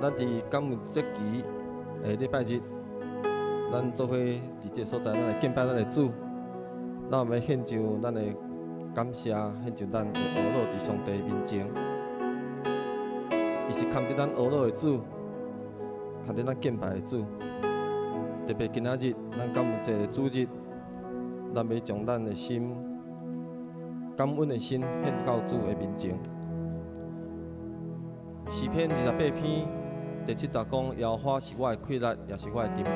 咱伫感恩节期的礼拜日，咱做伙伫这个所在，咱来敬拜咱的主。咱要献上咱的感谢，献上咱的懊恼伫上帝面前。伊是看着咱懊恼的主，看着咱敬拜的主。特别今仔日，咱感恩节的主日，咱要将咱的心、感恩的心献到主的面前。诗篇28篇第70讲：耶和华是我的快乐，也是我的盾牌。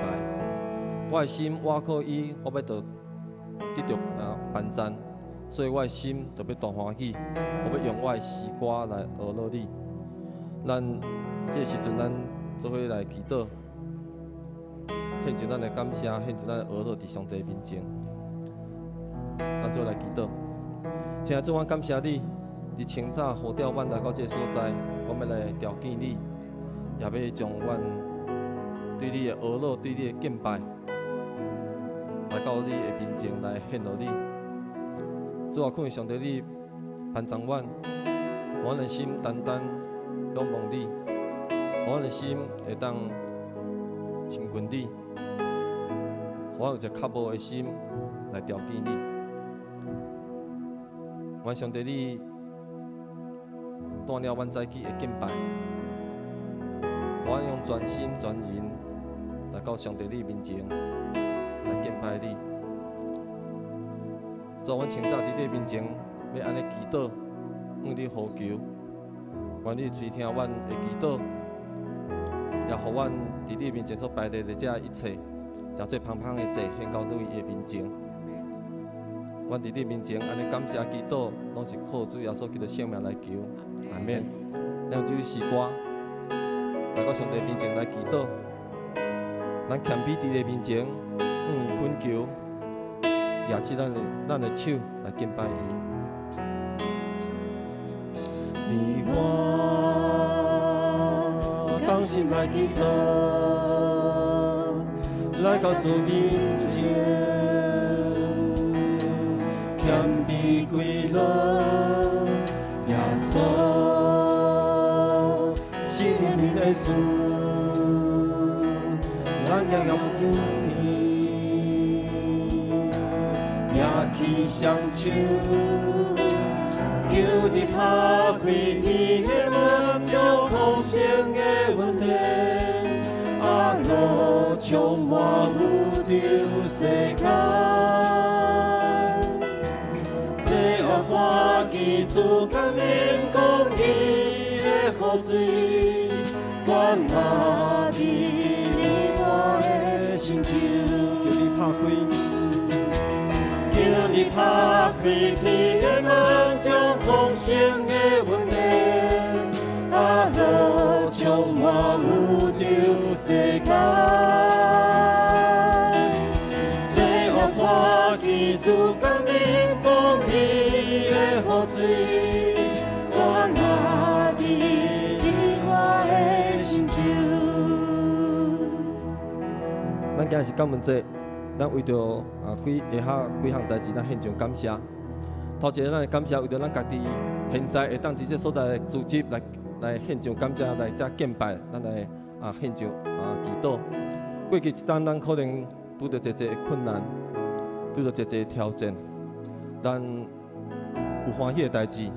我的心倚靠伊，我要得到帮赞，所以我的心特别大欢喜。我要用我的诗歌来懊恼你。咱这时阵，咱做伙来祈祷，献上咱的感谢，献上咱的懊恼伫上帝面前。咱做伙来祈祷，亲爱的主，我感谢你，伫清早呼召阮来到这个所在，我们来朝见你，也要将阮对你的懊恼、对你的敬拜，来到你的面前来献予你。主啊，恳上帝你帮助阮，阮的心单单仰望你，阮的心会当亲近你，阮有一较无的心来朝见你。愿上帝你带领阮早起的敬拜，阮用全心全人来到上帝你面前来敬拜你。主，阮清早伫你面前要安尼祈祷，向你呼求，愿你垂听阮的祈祷，也互阮伫你面前所摆列的这一切，诚最芳芳的祭献到你的面前。阮伫你面前安尼感谢祈祷，拢是靠主耶稣基督圣名来求，阿免。咱用这首诗歌来到上帝面前来祈祷，咱谦卑伫你面前，恳求，举起咱的手来敬拜伊。你我同心来祈祷，来到主面前。谦卑跪落，耶稣，是怜悯的主，咱仰仰主天，举起双手，求你打开天的门，将丰盛的恩典，路充满宇宙世界。看见主感恩公义的福水，灌满伫你我的心手。叫你拍开天的门，将丰盛的恩典，路充满宇宙世界。最后看见主感恩公义的福水，灌满伫你我的心手。咱今日是感恩节，咱为着下几项代志，咱献上感谢。头一个，咱的感谢为着咱家己现在会当伫这所在的组织来献上感谢，来遮敬拜，咱来献上祈祷。过去一单，咱可能拄着一的困难，拄着一挑战，咱有欢喜的代志，也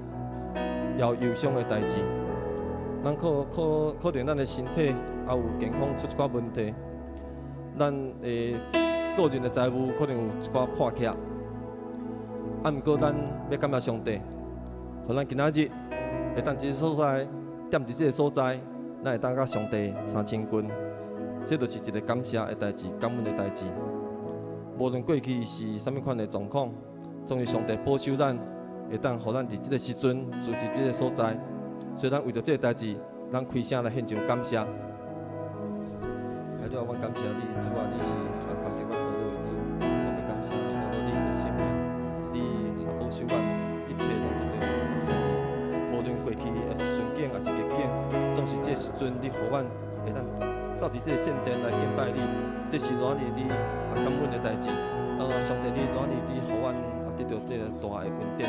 有忧伤的代志。咱可能咱的身体也有健康出一寡问题，咱个人的财务可能有一寡破缺。毋过咱要感谢上帝，互咱今仔日会当这个所在，踮伫这个所在，咱会当甲上帝三千斤。这就是一个感谢的代志，感恩的代志。无论过去是啥物款的状况，总是上帝保守咱，会当互咱伫这个时阵住伫这个所在。所以咱为着这个代志，咱开声来献上感谢。主啊，我感谢你，主啊，你是看着阮堕落的主，我要感谢你，堕落你的生命，你保守阮一切拢伫你的手里。无论过去也是顺境还是逆境，总是这时阵你互阮会当到伫这个圣殿来敬拜你，这是偌尼的感恩的代志。上帝你偌尼的互阮得到这个大的恩典，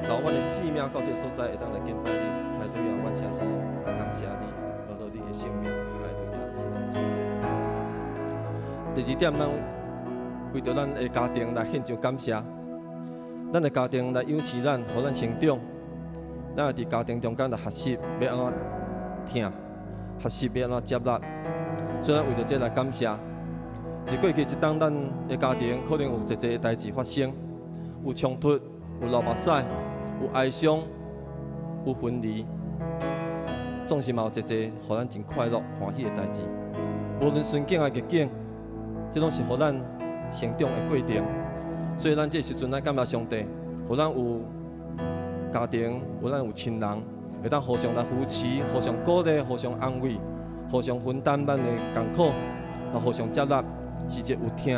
留阮的性命到这个所在会当来敬拜你。来对啊，阮诚实感谢你，落到你的的生命。哈利路亚，是主。第二点，咱为着咱的家庭来献上感谢。咱的家庭来养饲咱，互咱成长。咱会伫家庭中间来学习要安怎听，学习要安怎接纳。所以咱为着这来感谢。伫过去一当，咱的家庭可能有一个代志发生，有冲突，有流目屎，有哀伤，有分离。总是嘛有一个互咱真快乐、欢喜的代志。无论顺境还逆境，这拢是互咱成长的过程。所以咱这时阵，咱感谢上帝，互咱有家庭，互咱有亲人，会当互相来扶持、互相鼓励、互相安慰、互相分担咱的艰苦，然后互相接纳，是一个有听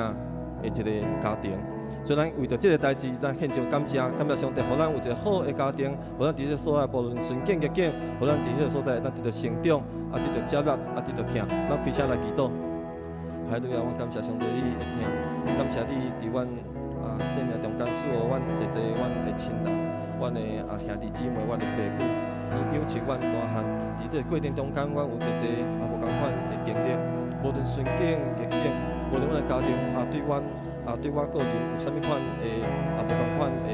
的一个家庭。所以咱为着这个代志，咱献上感谢，感谢上帝，互咱有一个好的家庭，互咱伫这所在无论顺境逆境，互咱伫这个所在，咱得到成长，啊得到接纳，啊得到听。咱开声来祈祷。哈利路亚，我感谢上帝，你会听，感谢你伫阮生命中间赐予阮一个阮的亲人，阮的兄弟姊妹，阮的爸母，伊养育阮大汉。伫这过程中间，阮有一个无共款的经历，无论顺境逆境，无论阮的家庭对我个人有啥物款的无共款的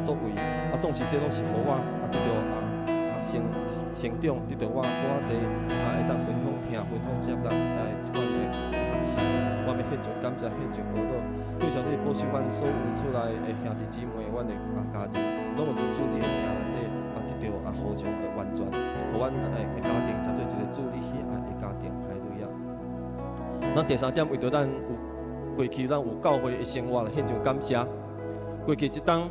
作为，总是这拢是互我得到成长，得到我济会当分享听、分享接纳一款的学习。我要献上感谢，献上报道。非常你保守阮所有出来的兄弟姊妹，阮的家人，拢有主你的听内底得到互相的完全，互阮的家庭针对一个主你喜爱的家庭。哈利路亚。咱第三点，为着咱有过去咱有教会的生活来献上感谢。过去一当，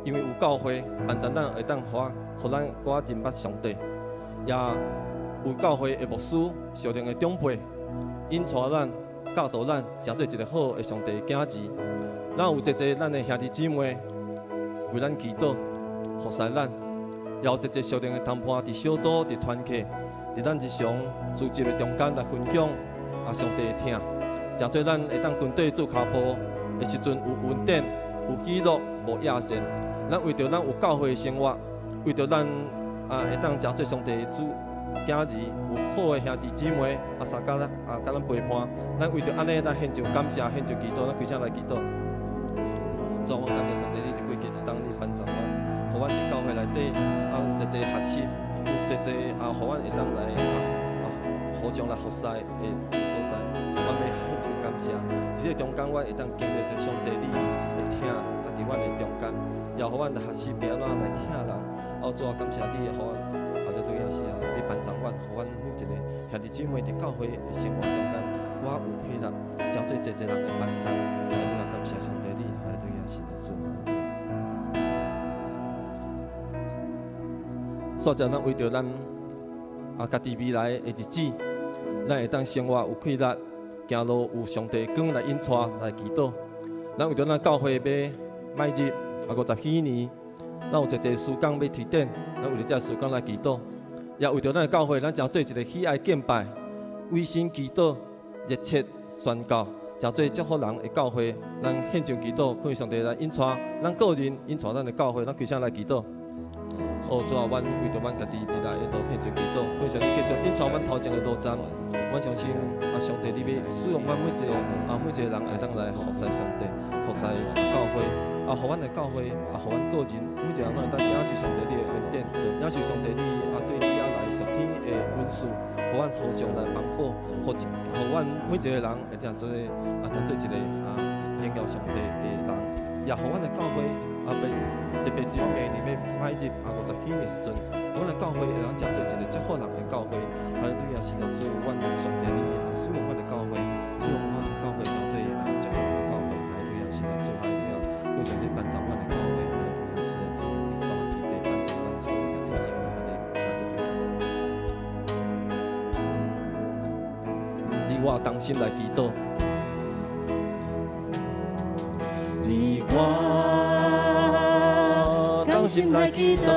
因为有教会，安全咱会当互咱我认捌上帝，也有教会的牧师、属灵的长辈引带咱。教导咱，成做一个好的上帝的囝子。咱有一个咱的兄弟姊妹为咱祈祷，服侍咱；也有一个属灵的谈判，伫小组、伫团契，伫咱日常组织的中间来分享上帝的听。成做咱会当军队做脚步的时阵有稳定、有纪律、无野线。咱为着咱有教会的生活，为着咱会当成做上帝的主。囝儿有好的兄弟姊妹，相甲咱陪伴，咱为着安尼，咱献上感谢，献上祈祷，咱开声来祈祷。主，我感谢上帝，你伫过去一当你帮助阮，互阮伫教会内底有一个学习，有一个互阮会当来互相来服侍的所在。我要献上感谢，伫这中间，我会当经历着上帝你的听，伫阮的中间，也互阮来学习要安怎来听人。主，我感谢你，互阮。对啊，是啊，你帮助阮，互阮每一个兄弟姊妹伫教会的生活中间，我有喜乐，交对一人的帮助。哈利路亚，感谢上帝你，哈利路亚，是主。所以咱为着咱家己未来的日子，咱会当生活有快乐，行路有上帝光来引带来祈祷。咱为着咱教会要迈入50几年，咱有一个时间要推展，咱为着这时间来祈祷。也为着咱教会，咱将做一个喜爱敬拜、委身祈祷、热切宣告，将做祝福人的教会。咱献上祈祷，看上帝来引带咱个人，引带咱的教会，咱开声来祈祷。主啊，阮为着阮家己未来的路献上祈祷，看上帝继续引带阮头前的路站。阮相信上帝你要使用阮每一个人会当来服侍上帝，服侍教会。互阮的教会，互阮个人，每一个人拢会当享受上帝你的恩典，享受上帝你对你来上天的恩赐，互阮互相来帮补，互阮每一个人会当做针对一个荣耀上帝的人，也互阮的教会特别是明年要迈入50几年时阵，阮的教会会当针对一个祝福人的教会，哈利路亚，是来做阮上帝你使用阮的教会，使用阮教会针对祝福的教会，哈利路亚，是来做哈利路亚。非常的帮助阮的教会，哈利路亚，是来做你教会的帮助阮所有的姊妹，哈利路亚。你我同心来祈祷，你我同心来祈祷，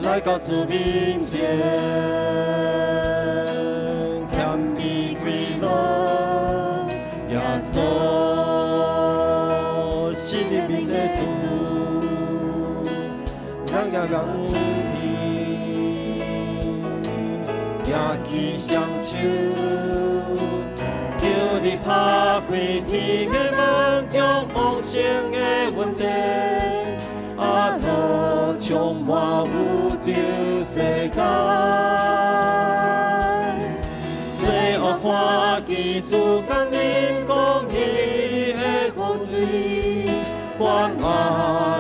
来到主面前，谦卑跪落，耶稣。生命的主，人也人听，举起双手，求你拍开天的门，将丰盛的稳定，路充满宇宙世界。最后看见主降临，公义的福水，关爱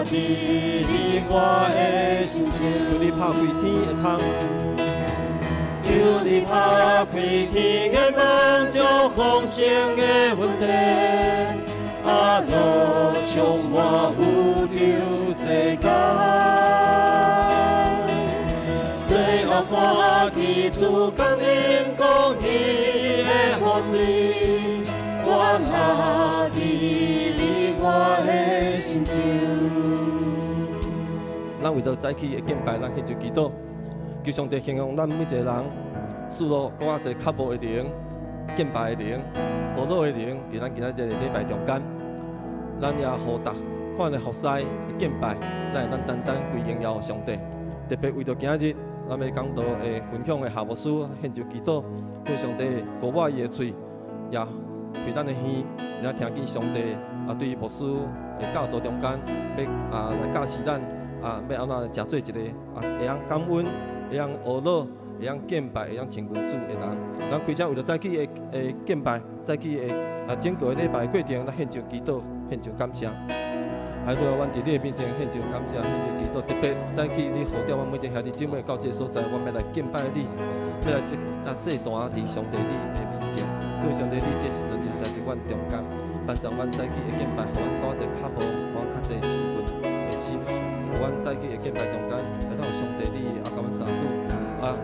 伫你我的心中。你拍开天的窗，求你拍开天的门，将丰盛的稳定，路充满宇宙世界。最后看见主降临，公义的福水，关爱伫你我的心中。咱为着早起的敬拜，咱献上祈祷，求上帝形容咱每一个人，赐落搁较侪较无的灵、敬拜的灵、无脑的灵，伫咱今仔日的礼拜中间，咱也互逐款的服侍的敬拜，咱会当单单归荣耀上帝。特别为着今仔日，咱要讲道的分享的夏牧师献上祈祷，求上帝鼓我伊的嘴，也开咱的耳，也听见上帝对牧师的教导中间，要来教示咱要安怎食做一个会晓感恩、会晓学乐、会晓敬拜、会晓亲近主的人。咱开始为着早起的敬拜、早起的整个礼拜过程，咱献上祈祷、献上感谢。还有阮伫你的面前献上感谢、献上祈祷，特别早起你呼召阮每一个兄弟姊妹到这所在，阮要来敬拜你，要来这段伫上帝你的面前，因为上帝你这时阵在伫阮中间，帮助阮早起的敬拜，互阮多一较无，互阮较侪亲近的心，互阮早起的敬拜中间，会当有上帝你感恩三句。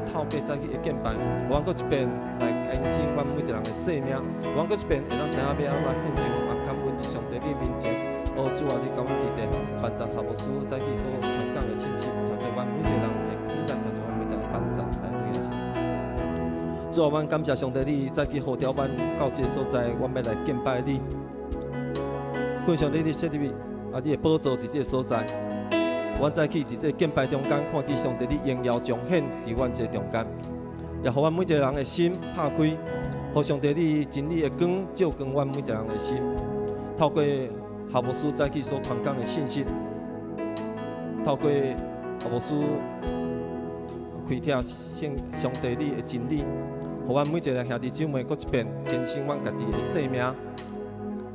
透过早起的敬拜，我搁一遍来更新阮每一个人的生命，我搁一遍会当知影要安怎献上感恩伫上帝你面前。主啊，你甲阮伫地，帮助夏牧师早起所传讲的信息，朝着阮每一个人的苦难，朝着阮每一个人帮助来开始。主啊，阮感谢上帝，你早起呼召阮到这个所在，阮要来敬拜你。恳上帝，你设立你的宝座伫这个所在。阮早起伫这个敬拜中间，看见上帝你荣耀彰显伫阮这个中间，也互阮每一个人的心拍开，互上帝你真理的光照光阮每一个人的心。透过夏牧师早起所传讲的信息，透过夏牧师开帖上帝你的真理，互阮每一个兄弟姊妹，搁一遍更新阮家己的生命。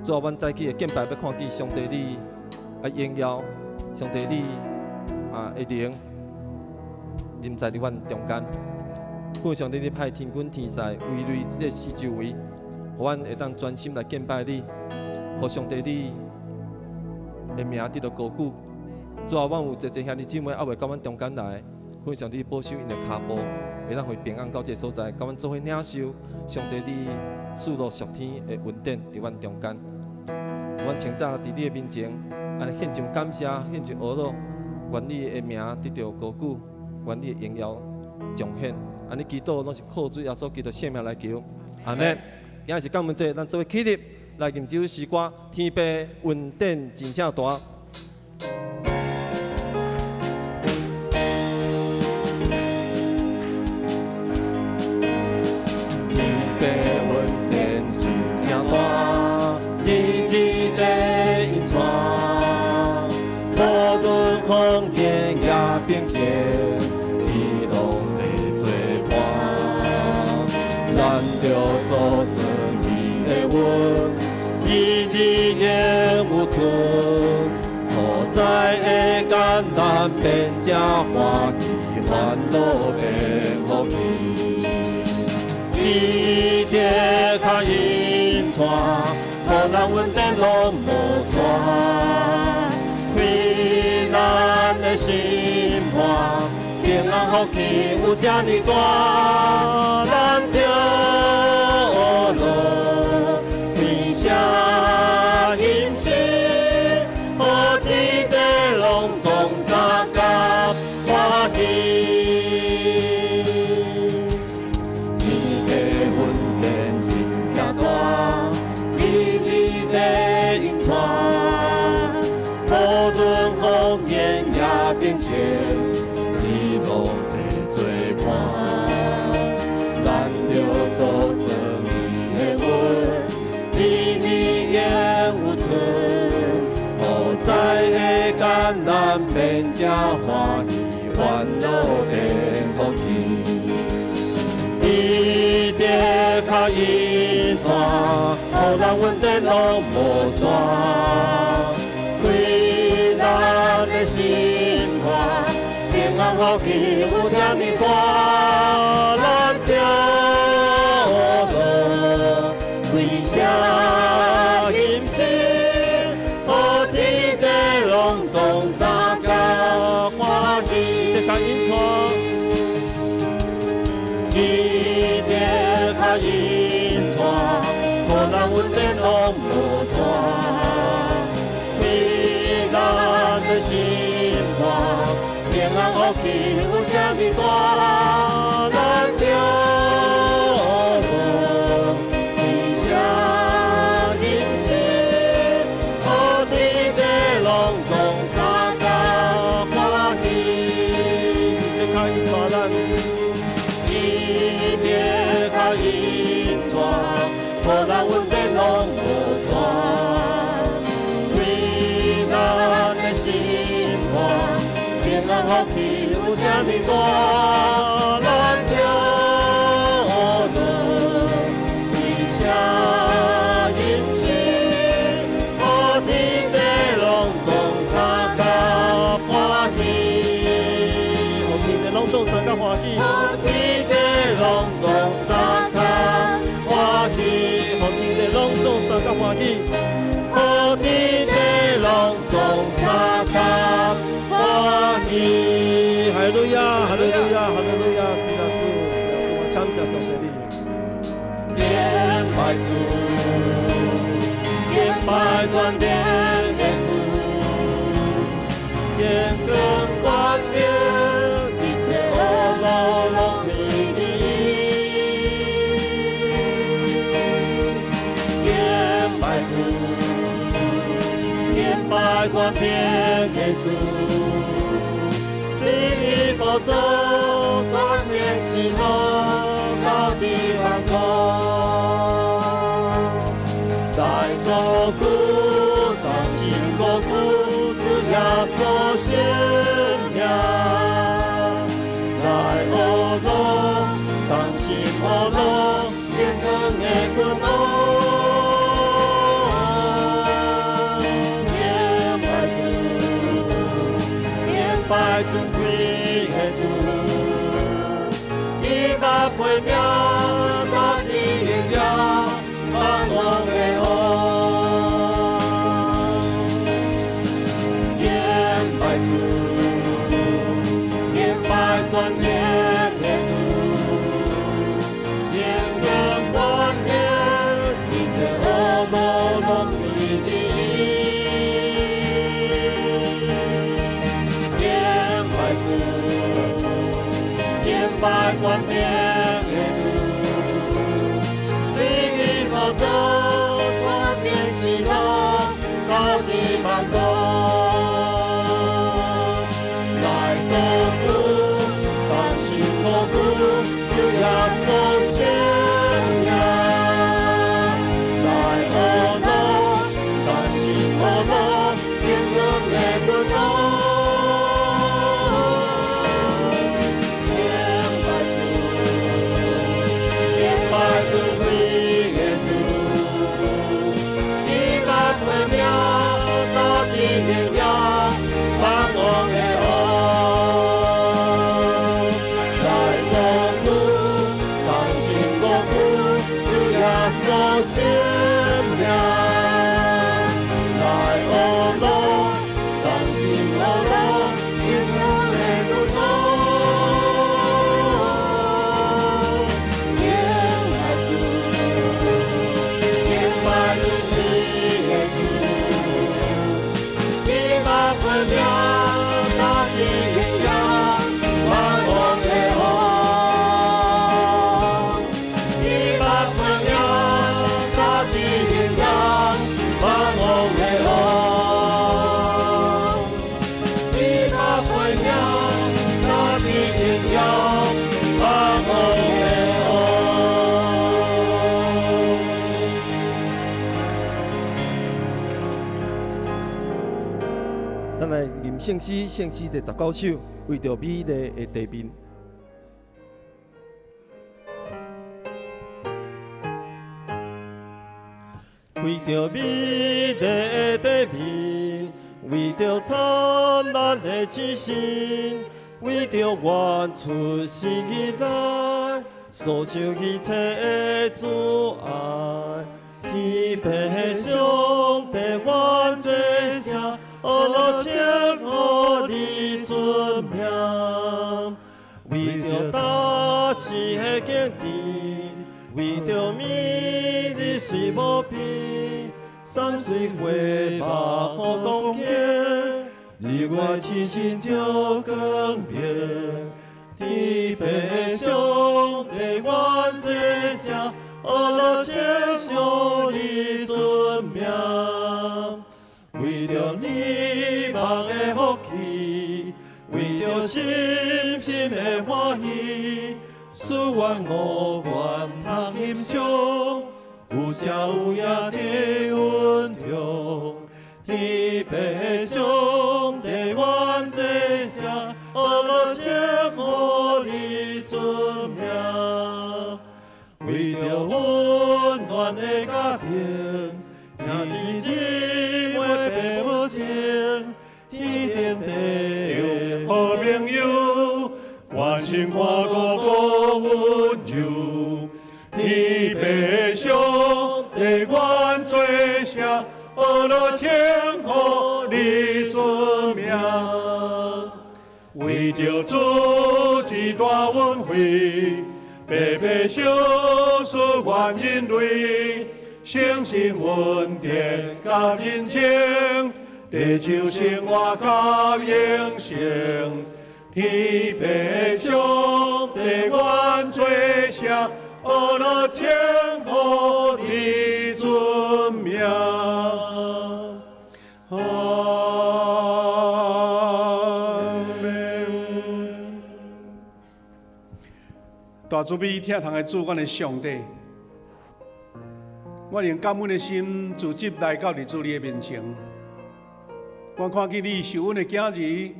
主啊，阮早起的敬拜要看见上帝你荣耀，上帝你的灵临在阮中间。恳上帝你派天军天使围绕这个四周围，互阮会当专心来敬拜你，互上帝你的名得到高举。主啊，阮有一兄弟姊妹还未到阮中间来，恳上帝保守因的脚步，会当会平安到这所在，甲阮做伙领受上帝你赐落属天的恩典伫阮中间。阮清早伫你的面前，献上感谢，献上阿乐，愿你的名得到高举，愿你的荣耀彰显。安尼祈祷拢是靠主耶稣基督圣名来求，阿门。今日是感恩节，咱做伙起立。来吟这首诗歌，天父恩典真正大。天父恩典真正大，日日地引传，无论风言也并肩，你拢会做伴，咱着所生你的恩。日日永无存，何在会艰难变正欢喜，烦恼变福气。伊在较隐藏，无人稳定拢无线，开咱的心怀，平安福气有这呢大，咱着路。因是何天地拢总相甲欢喜，天地恩典真正大，日日地引传，无论风言也并肩，你拢会做伴，难免正欢喜，烦恼变福气。伊在较阴山，予人阮的拢无山。归咱的心肝，平安福气有这么大，咱着落为啥今生，好天地拢总三角欢喜，在阴川。伊在较阴川，予人阮的拢无山。归咱的心肝，平安福气有这么大，咱着落为啥今生，好天地拢总三角欢喜，在较阴川咱。伊在较阴川，予人阮的拢无山。归咱的心肝，平安福气有这么大，咱着落为啥今生，好天地拢总三角欢喜，好天地拢总三角欢喜。拢总三角欢喜，好天地拢总三角欢喜，好天地拢总三角欢喜。哈利路亚，哈利路亚，哈利路亚！是啊，主，我感谢上帝你。连拜主，连拜全天的主，连更关了一切恶劳拢归你。拜全遍的主，你宝座当年喜乐到地方空，大高谷当心高谷，主耶稣宣扬，来欧罗当心欧罗，天更的滚落。拜尊贵的主，伊把配苗大地力量，把我的爱。愿拜主，愿拜全天的主，愿更光亮，一切恶魔拢归你。拜全遍的主，你宝座全遍喜乐，到地万国，来高谷，当心高谷，主耶稣宣扬，来欧罗，当心欧罗，天更的滚落。圣诗第19首，为着美丽的地面。为着美丽的地面，为着灿烂的星星，为着愿出生以来，所受一切的阻碍。天父上帝愿做声，我请予你尊名。为着大事的敬虔，为着美丽水无边，山水花木好光景，日月星星照光明。天父上帝愿做声，我请向你尊名。为着你梦的福气，为着深深的欢喜，使阮无愿拍欣赏，有声有影的温柔。天父上帝愿做声，我请予你尊名。为着温暖的家庭，兄弟姊妹父母亲，天地好朋友，关心看顾顾温柔。天父上帝愿做声，我请予你尊名。为着主持大运会，白白小事愿人类，诚信稳定甲真情，地球生活甲永生。天父上帝愿做声，我请予你尊名。大慈悲疼痛的主，阮的上帝，我用感恩的心自执来到你主你的面前。我看见你受恩的囝儿，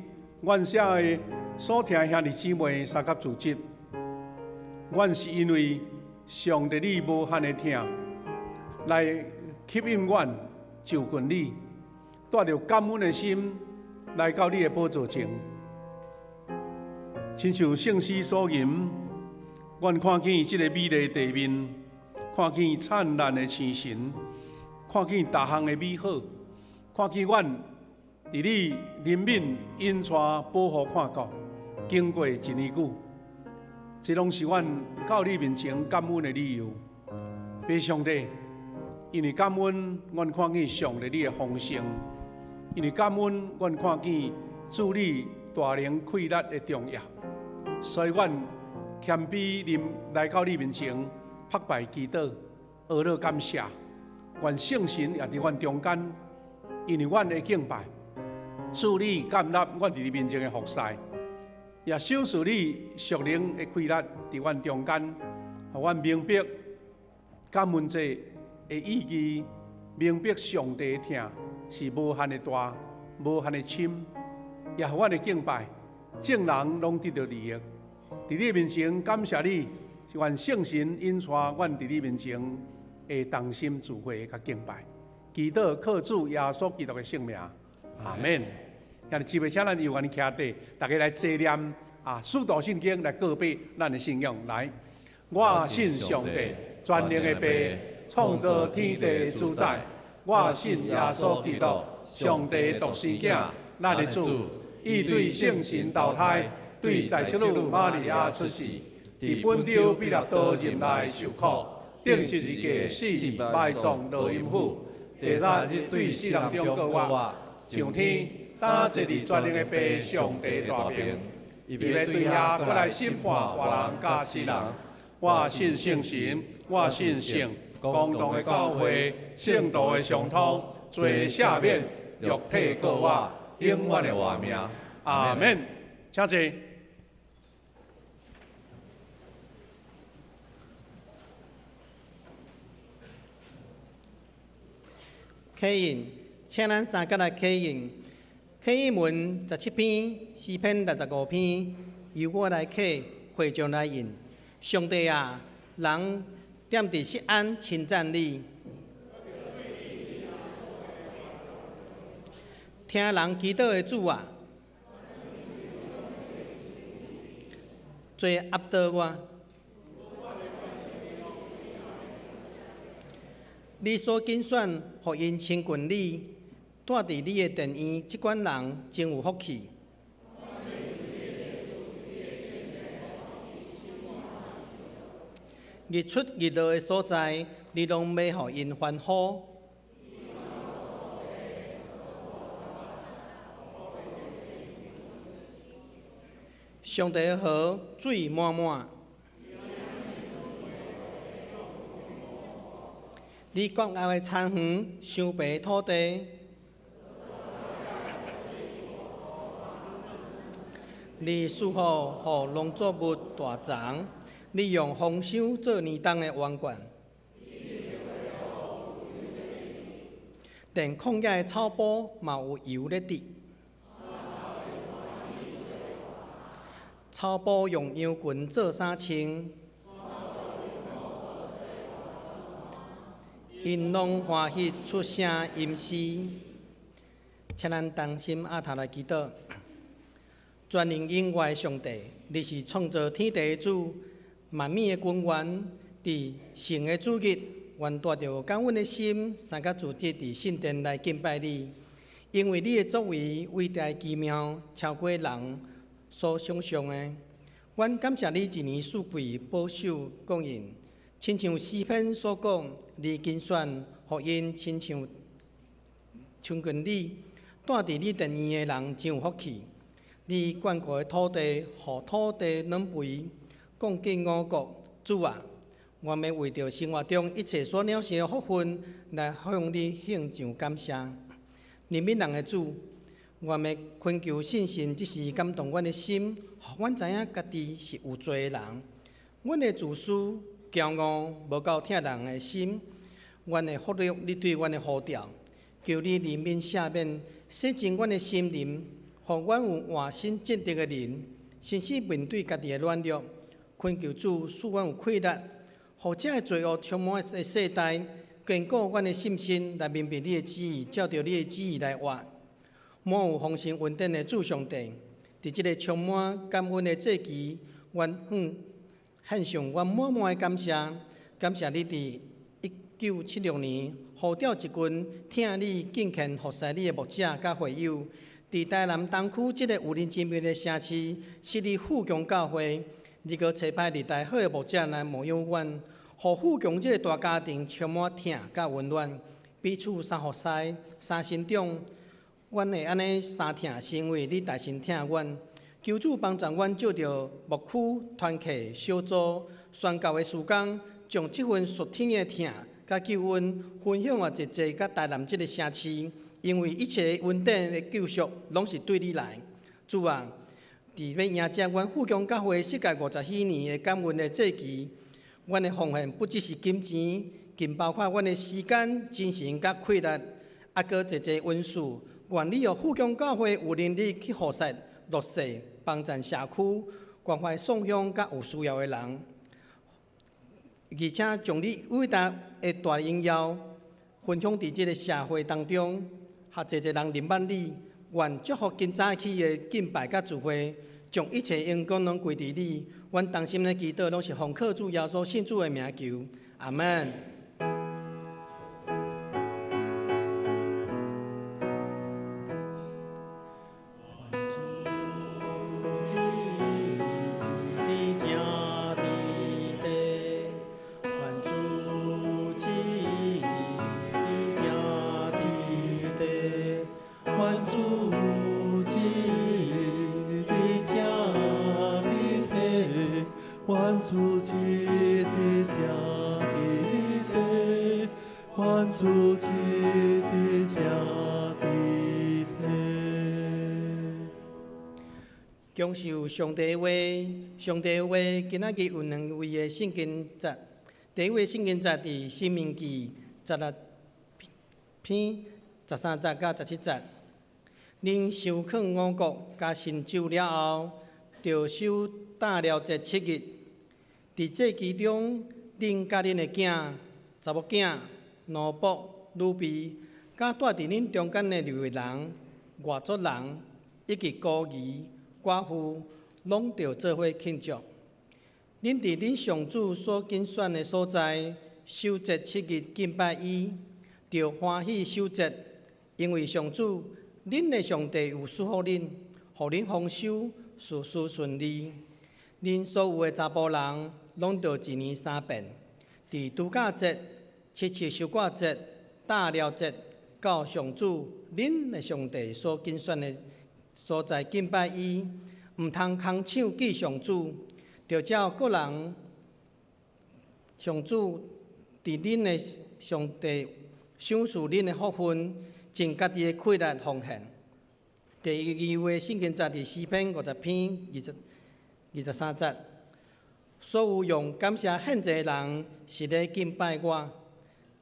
阮写的所听兄弟姊妹三甲自执。阮是因为上帝你无限的疼，来吸引阮就近你，带着感恩的心来到你的宝座前，亲像圣诗所吟。阮看见这个美丽的地面，看见灿烂的星辰，看见大项的美好，看见阮伫你怜悯、引带、保护看顾，经过一年久，这拢是阮到你面前感恩的理由。父上帝，因为感恩，阮看见上帝你的丰盛；因为感恩，阮看见主你大能溃力的重要，所以阮谦卑来到你面前，拍拜祈祷，阿乐感谢。愿圣神也伫阮中间，因为阮的敬拜，主你接纳阮伫你面前的服侍，也小事你属灵的开力伫阮中间，互阮明白感恩节的意义，明白上帝的疼是无限的大、无限的深，也互阮的敬拜，众人拢得到利益。伫你面前感谢你，愿圣神引带阮伫你面前的同心聚会甲敬拜，祈祷靠主耶稣基督的圣名，阿门。兄弟姊妹，请咱由阮徛底，大家来坐念使徒圣经来告别咱的信仰。来，我信上帝，全能的父，创造天地的主宰。我信耶稣基督，上帝独生囝，咱的主，伊对圣神投胎。对在小女玛利亚出世，伫本丢比勒多任内受苦，定十字架死，埋葬落阴府，第三日对死人中过活，上天打坐伫全能的父上帝大名，伊要对遐过来审判活人甲死人。我信圣神，我信圣公道的教会，圣道的上通，罪赦免，肉体过活，永远的活命。阿门。请坐。启应，请咱三个来启应。启文17篇，诗篇65篇，由我来启，会众来引。上帝啊，人踮伫锡安称赞你，听人祈祷的主啊，做压倒我。你所拣选，互因亲近你，住伫你的殿院，即款人真有福气。日出日落的所在，你拢要互因欢呼。上帝的河水满满，你国外的田园伤白土地，你赐福互农作物大长，你用丰收做年冬的王冠，连旷野的草埔嘛有油咧滴。草埔用羊群做衫穿，因拢欢喜出声吟诗。请咱同心阿头来祈祷。全能永活的上帝，你是创造天地的主，万物的根源。伫圣的主日，愿带着感恩的心，三甲组织伫圣殿来敬拜你，因为你的作为伟大奇妙，超过人所想象的。阮感谢你一年四季保守供应，亲像诗篇所讲，你拣选互因亲像亲近你，住伫你殿院的人真有福气。你眷顾的土地，互土地软肥，供给五谷。主啊，我们为着生活中一切所鸟生的福分，来向你献上感谢。怜悯人的主，我们恳求信心，只是感动阮的心，互阮知影家己是有罪的人。阮的自私、骄傲，无够疼人的心。阮的忽略你对阮的呼召，求你怜悯赦免，洗净阮的心灵，互阮有换心正直的人，诚实面对家己的软弱。恳求主使阮有气力，互这罪恶充满的世代，坚固阮的信心，来明白你的旨意，照着你的旨意来活。满有丰盛稳定的主上帝，伫这个充满感恩的节期，愿献上阮满满的感谢。感谢你伫1976年呼召一群听你敬虔服侍你的牧者甲会友，伫台南东区这个有人真妙的城市，设立富强教会。你阁差派历代好的牧者来牧养阮，互富强这个大家庭充满疼甲温暖，彼此相扶持、相成长。阮会安尼相疼，是因为你大心疼阮。求主帮助阮，照着牧区、团契、小组、宣教的事工，将这份属天的疼甲救恩分享啊，一节甲台南这个城市。因为一切稳定的救赎，拢是对你来。主啊，伫要迎接阮富强教会世界50许年的感恩的节期，阮的奉献不只是金钱，更包括阮的时间、精神甲气力，还阁一节恩赐。愿你由富强教会有能力去服侍弱势、帮助社区，关怀送向甲有需要的人，而且将你伟大的大荣耀分享伫这个社会当中，和一人认捌你。愿祝福今早起的敬拜甲聚会，将一切荣光拢归伫你。阮同心的祈祷拢是奉靠主耶稣信主的名求，阿门。享受上帝话，上帝话今仔日有2位的圣经节。第一位圣经节伫《申命记》16篇13节甲17节，恁收藏五谷甲新酒了后，就守大了这7日。伫这其中，恁甲恁的囝、查某囝、奴仆、女婢，甲住伫恁中间的利未人、外族人，以及孤儿、寡妇，拢着做伙庆祝。恁伫恁上主所拣选的所在，守节7日敬拜伊，着欢喜守节，因为上主恁的上帝有赐福恁，互恁丰收，事事顺利。恁所有的查甫人，拢着1年3遍，伫度假节、七七收割节、大了节，到上主恁的上帝所拣选的所在敬拜伊，毋通空抢记上主。着照个人上主伫恁的上帝赏赐恁的福分，尽家己的气力奉献。第2位圣经节伫诗篇50篇23节，所有用感谢献祭的人是咧敬拜我，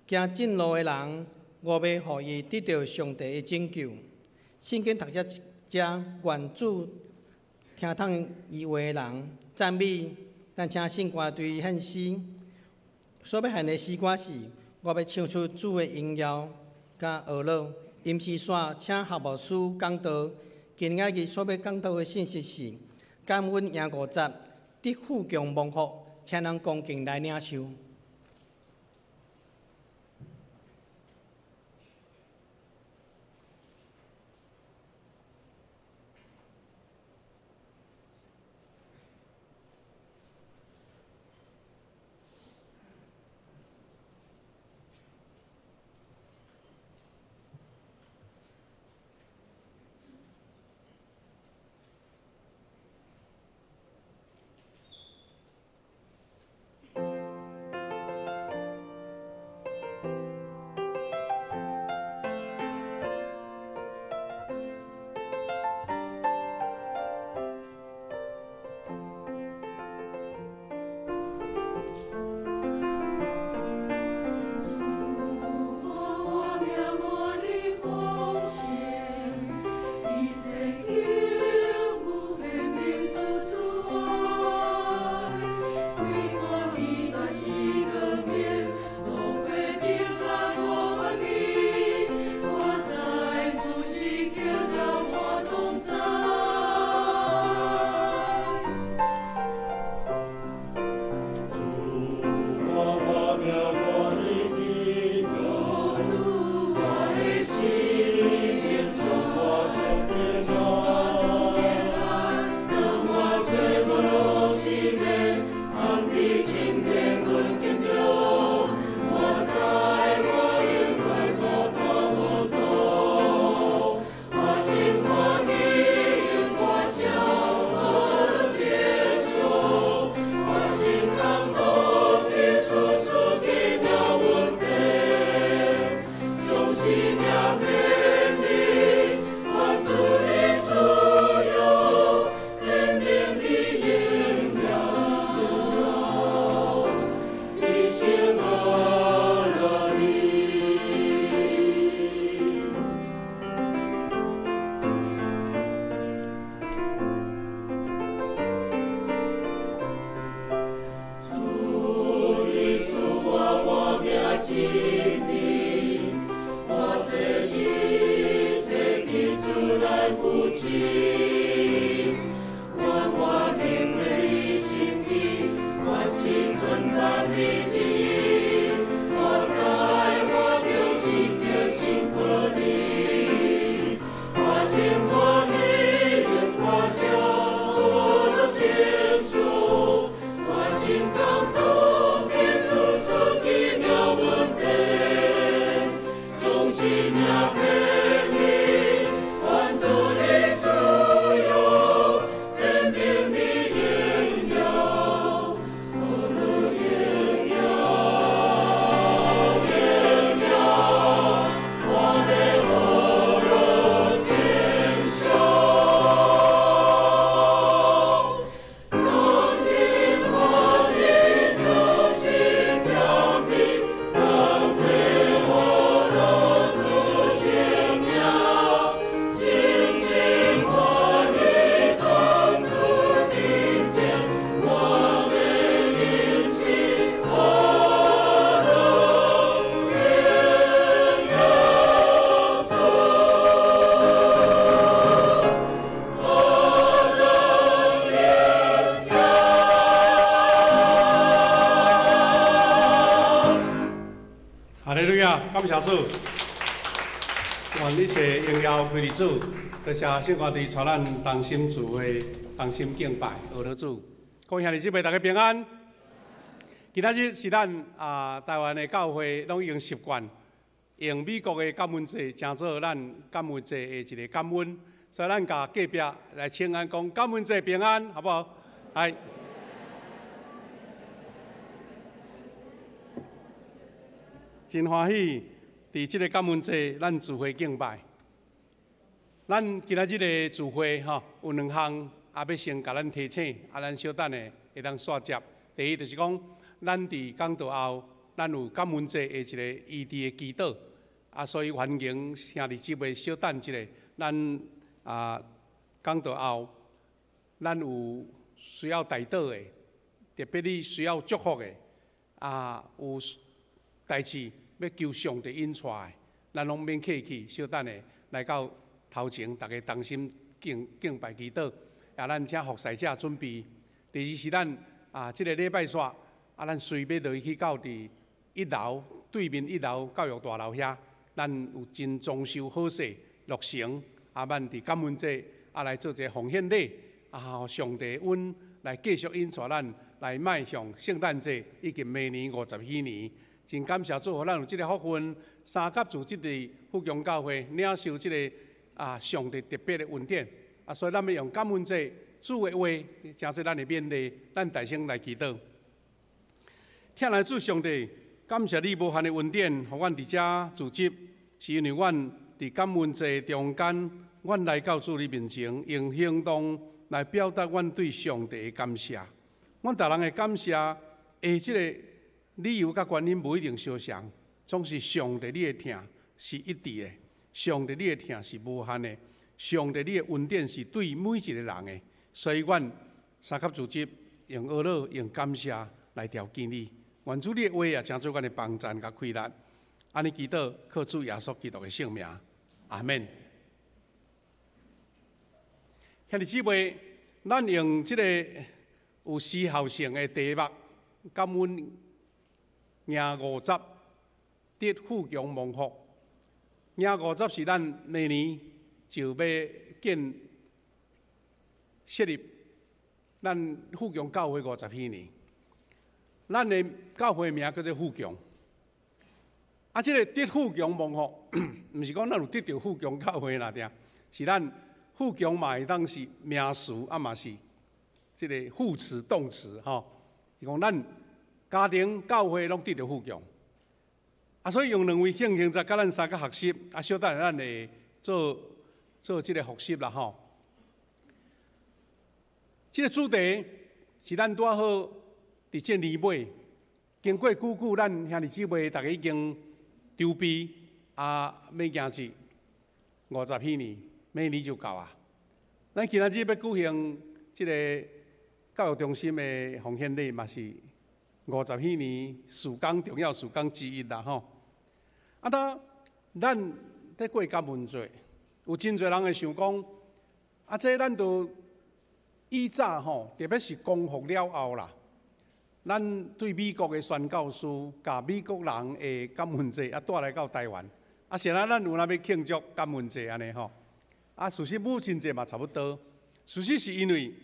行正路的人，我要互伊得到上帝的拯救。圣经读者愿主听通伊话的人赞美，咱请圣歌对伊献诗。所要献的诗歌是：我要唱出主的荣耀甲恶乐。吟诗线请学务书讲道。今仔日所要讲道的信息是：感恩赢50，得富强蒙福，请人恭敬来领受。感谢主，愿一切荣耀归于主。多谢圣歌队带咱同心聚会、同心敬拜，学了主。各位兄弟姊妹，大家平安。今仔日是咱台湾的教会拢已经习惯用美国的感恩节，当做咱感恩节的一个感恩，所以咱甲隔壁来请安，讲感恩节平安，好不好？来。真欢喜，伫即个感恩节，咱聚会敬拜。咱今仔日的聚会有两项要先甲咱提醒，咱小等的会当煞接。第一就是讲，咱伫讲道后，咱有感恩节的一个异地的祈祷，所以欢迎兄弟姊妹小等一下，咱讲道后，咱有需要代祷的，特别你需要祝福的，有代志。要求上帝引出的，咱拢免客气，小等的来到头前，大家同心敬拜祈祷。咱请服侍者准备。第二是咱即个礼拜煞，咱随便落去到伫一楼对面一楼教育大楼遐，咱有真装修好势落成，咱伫感恩节来做一个奉献礼，上帝恩来继续引出咱来迈向圣诞节，以及明年50禧年。真感谢主，互咱有即个福分，三甲组织伫富强教会领受即个上帝特别的恩典，所以咱要用感恩节主的话，诚做咱的勉励，咱大声来祈祷。听来主上帝，感谢你无限的恩典，互阮伫遮组织，是因为阮伫感恩节中间，阮来到主你面前，用行动来表达阮对上帝的感谢。阮逐人的感谢，即个。理由甲原因无一定相像，总是上帝你的疼是一致的，上帝你的疼是无限的，上帝你的恩典是对每一个人的，所以阮三甲组织用阿乐用感谢来调见你，愿主你的话也成做阮的帮助甲开力，安尼祈祷靠主耶稣基督的圣名，阿门。兄弟姊妹，咱用即个有时效性的题目感恩。迎50得富强蒙福，迎50是咱明年就要建设立咱富强教会50禧年。咱的教会名叫做富强。即个得富强蒙福，毋是讲咱有得到富强教会啦，是咱富强嘛会当是名词，嘛是即个副词动词是讲咱。家庭、教会拢得到富强，所以用两位敬行者甲咱三个学习，小等咱会做即个学习啦即个主题是咱拄好伫这年尾，经过久咱兄弟姊妹大家已经筹备要行至50禧年，明年就到啊。咱今仔日要举行即个教育中心的奉献礼，嘛是。50禧年曙光重要曙光之一啦咱在过感恩节，有真侪人会想讲，这咱都以早特别是光复了后啦，咱对美国的宣教师甲美国人的感恩节带来到台湾，现在咱有要庆祝感恩节安尼事实母亲节嘛差不多，事实是因为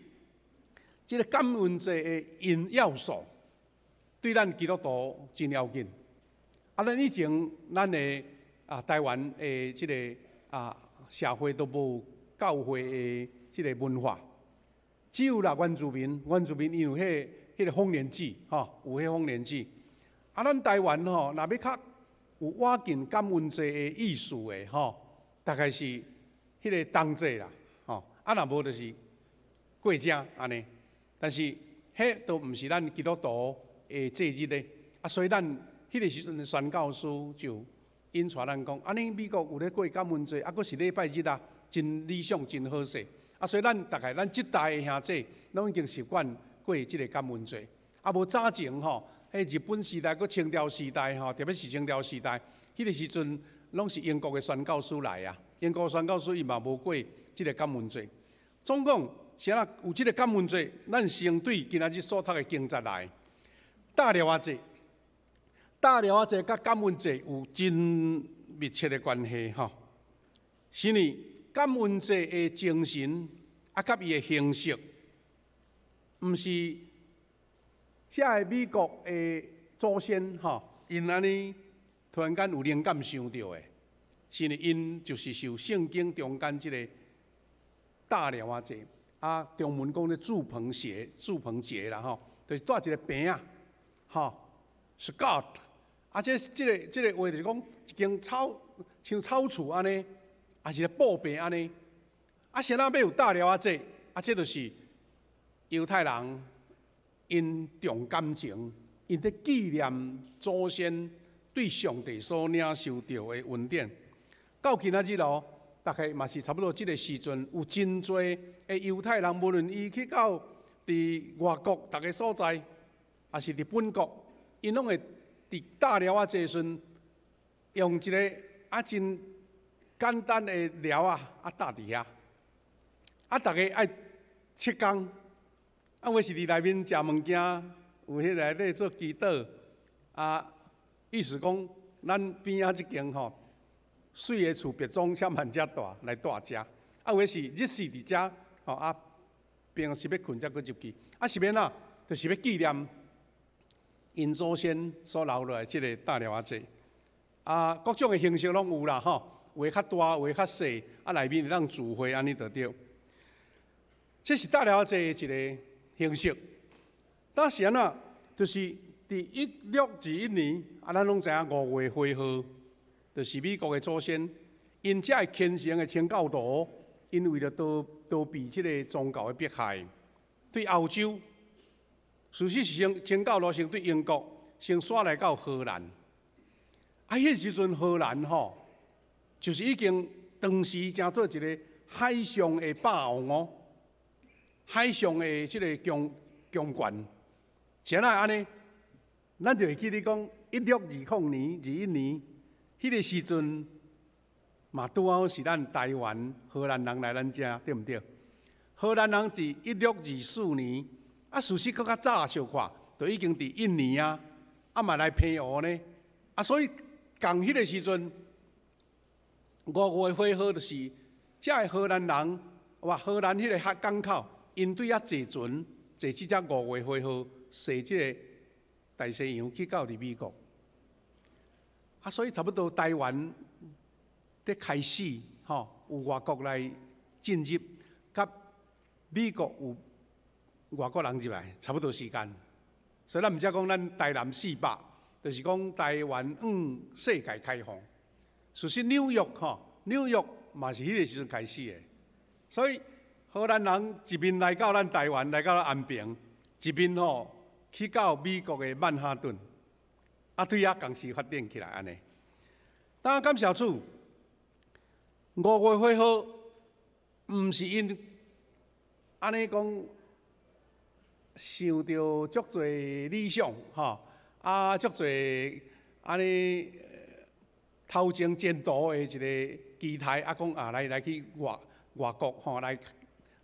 这个感恩节的因要素。对咱基督徒真要紧。咱以前咱的台湾的这个社会都无教会的这个文化，只有啦原住民因有迄个丰年祭有迄丰年祭。咱台湾若要较有瓦近感恩节的意思的大概是迄个冬节啦若无就是过正安尼。但是迄都毋是咱基督徒。节日咧，所以咱迄个时阵宣教师就引出咱讲，尼美国有咧过感恩节，佫是礼拜日真理想，真好势。所以咱大概咱即代的兄弟，拢已经习惯过即个感恩节。无早前迄日本时代佫清朝时代特别是清朝时代，迄个时阵拢是英国的宣教师来啊。英国宣教师伊嘛无过即个感恩节。总共是有即个感恩节，咱先对今仔日所读的经节来。大了节，大寮仔祭甲感恩祭有真密切的关系吼。是呢，感恩祭的精神甲伊的形式，毋是遮个美国的祖先因安尼突然间有灵感想到的，是呢，因就是受圣经中间即个大寮仔祭中文讲咧祝棚节啦就是带一个饼Scott。即个话就是讲一间像草厝安尼，也是个布饼安尼。先仔要有大寮仔祭，这就是犹太人因重感情，因在纪念祖先对上帝所领受到的恩典。到今仔日咯，大概嘛是差不多这个时阵，有真侪的犹太人，无论伊去到伫外国逐个所在，也是伫本国，因拢会伫大寮仔祭时，用一个真简单的寮搭伫遐，逐个爱7工，或是伫内面食物件，有迄内底做祈祷，意思讲咱边仔即间水的厝别装闪万遮大来住遮，或是日时伫遮平时要困才搁入去，是免就是要纪念因祖先所留落来即个大寮仔祭，各种的形式拢有啦画较大，画较细，内面会当聚会安尼就对。这是大寮仔祭的一个形式。当时就是伫1621年，咱拢知影5月花号，就是美国的祖先，因遮个虔诚的清教徒，因为着逃避即个宗教的迫害，对欧洲，事实是清教徒先对英国，先刷来到荷兰。迄时阵荷兰就是已经当时成做一个海上的霸王海上的即个强权。谁安尼？咱就会记得讲1620年、21年，迄个时阵嘛拄好是咱台湾荷兰人来咱遮，对毋对？荷兰人是1624年，事实搁较早小看，就已经伫印尼嘛来批湖呢。所以共迄个时阵，5月花号就是遮个荷兰人荷兰迄个港口，因对坐船，坐即只5月花号，坐即个大西洋去到伫美国。所以差不多台湾在开始有外国来进入，甲美国有外国人入来，差不多时间。所以咱毋则讲咱台南400，就是讲台湾世界开放。事实纽约嘛是迄个时阵开始的。所以荷兰人一面来到咱台湾，来到咱安平，一面去到美国的曼哈顿，对遐同时发展起来安尼。当感谢主，5月花号毋是因安尼讲想到足侪理想足侪安尼头前前途的一个期待，讲来去外国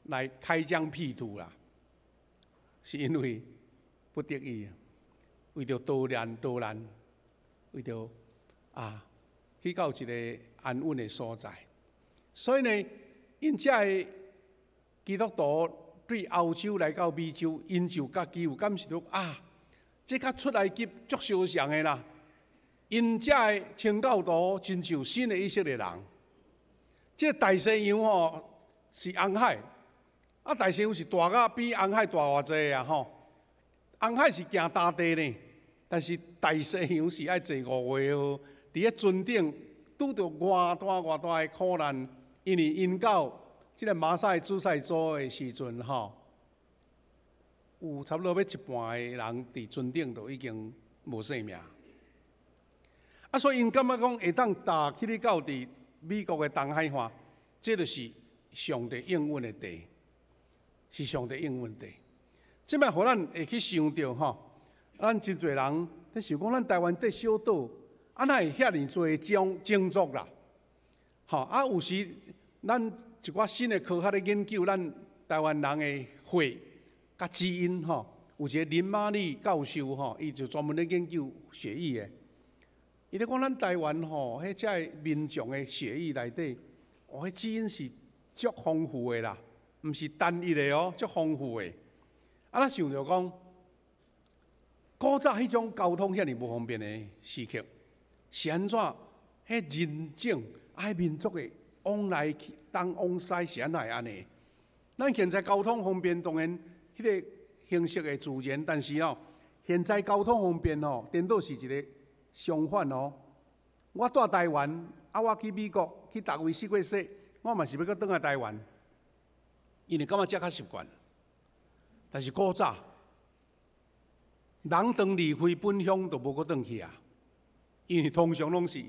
来开疆辟土啦，是因为不得已，为着逃难，为着去到一个安稳的所在。所以呢，因遮个基督徒对欧洲来到美洲，因就家己有感受到这较出埃及足相像的啦。因遮个清教徒真像新的以色列人。这大西洋是红海，大西洋是大甲比红海大偌济红海是行大地呢，但是大西洋是爱坐5月伫咧船顶拄着偌大的苦难，因为因到即个马赛主赛组的时阵有差不多要一半的人伫船顶就已经无性命。所以因感觉讲会当踏去到伫美国的东海岸，这就是上帝应允的地，是上帝应允地。即摆互咱会去想到咱真侪人在想讲，咱台湾这小岛哪会遐尼侪种族啦？有时咱一寡新的科学咧研究咱台湾人的血甲基因有一个林玛丽教授伊就专门咧研究血液的。伊咧讲咱台湾吼，迄只民众的血液内底，迄基因是足丰富的啦，毋是单一的哦，足丰富的。啊，咱想着讲，古早迄种交通遐尼无方便的时刻，是安怎？迄人种迄民族的往来去东往西是安怎会安尼？咱现在交通方便，当然迄个形式的自然，但是哦，现在交通方便哦，颠倒是一个相反哦。我住台湾，啊，我去美国去逐位试过说，我嘛是要搁转来台湾，因为感觉遮较习惯。但是古早，人当离开本乡就无搁转去啊，因为通常拢是，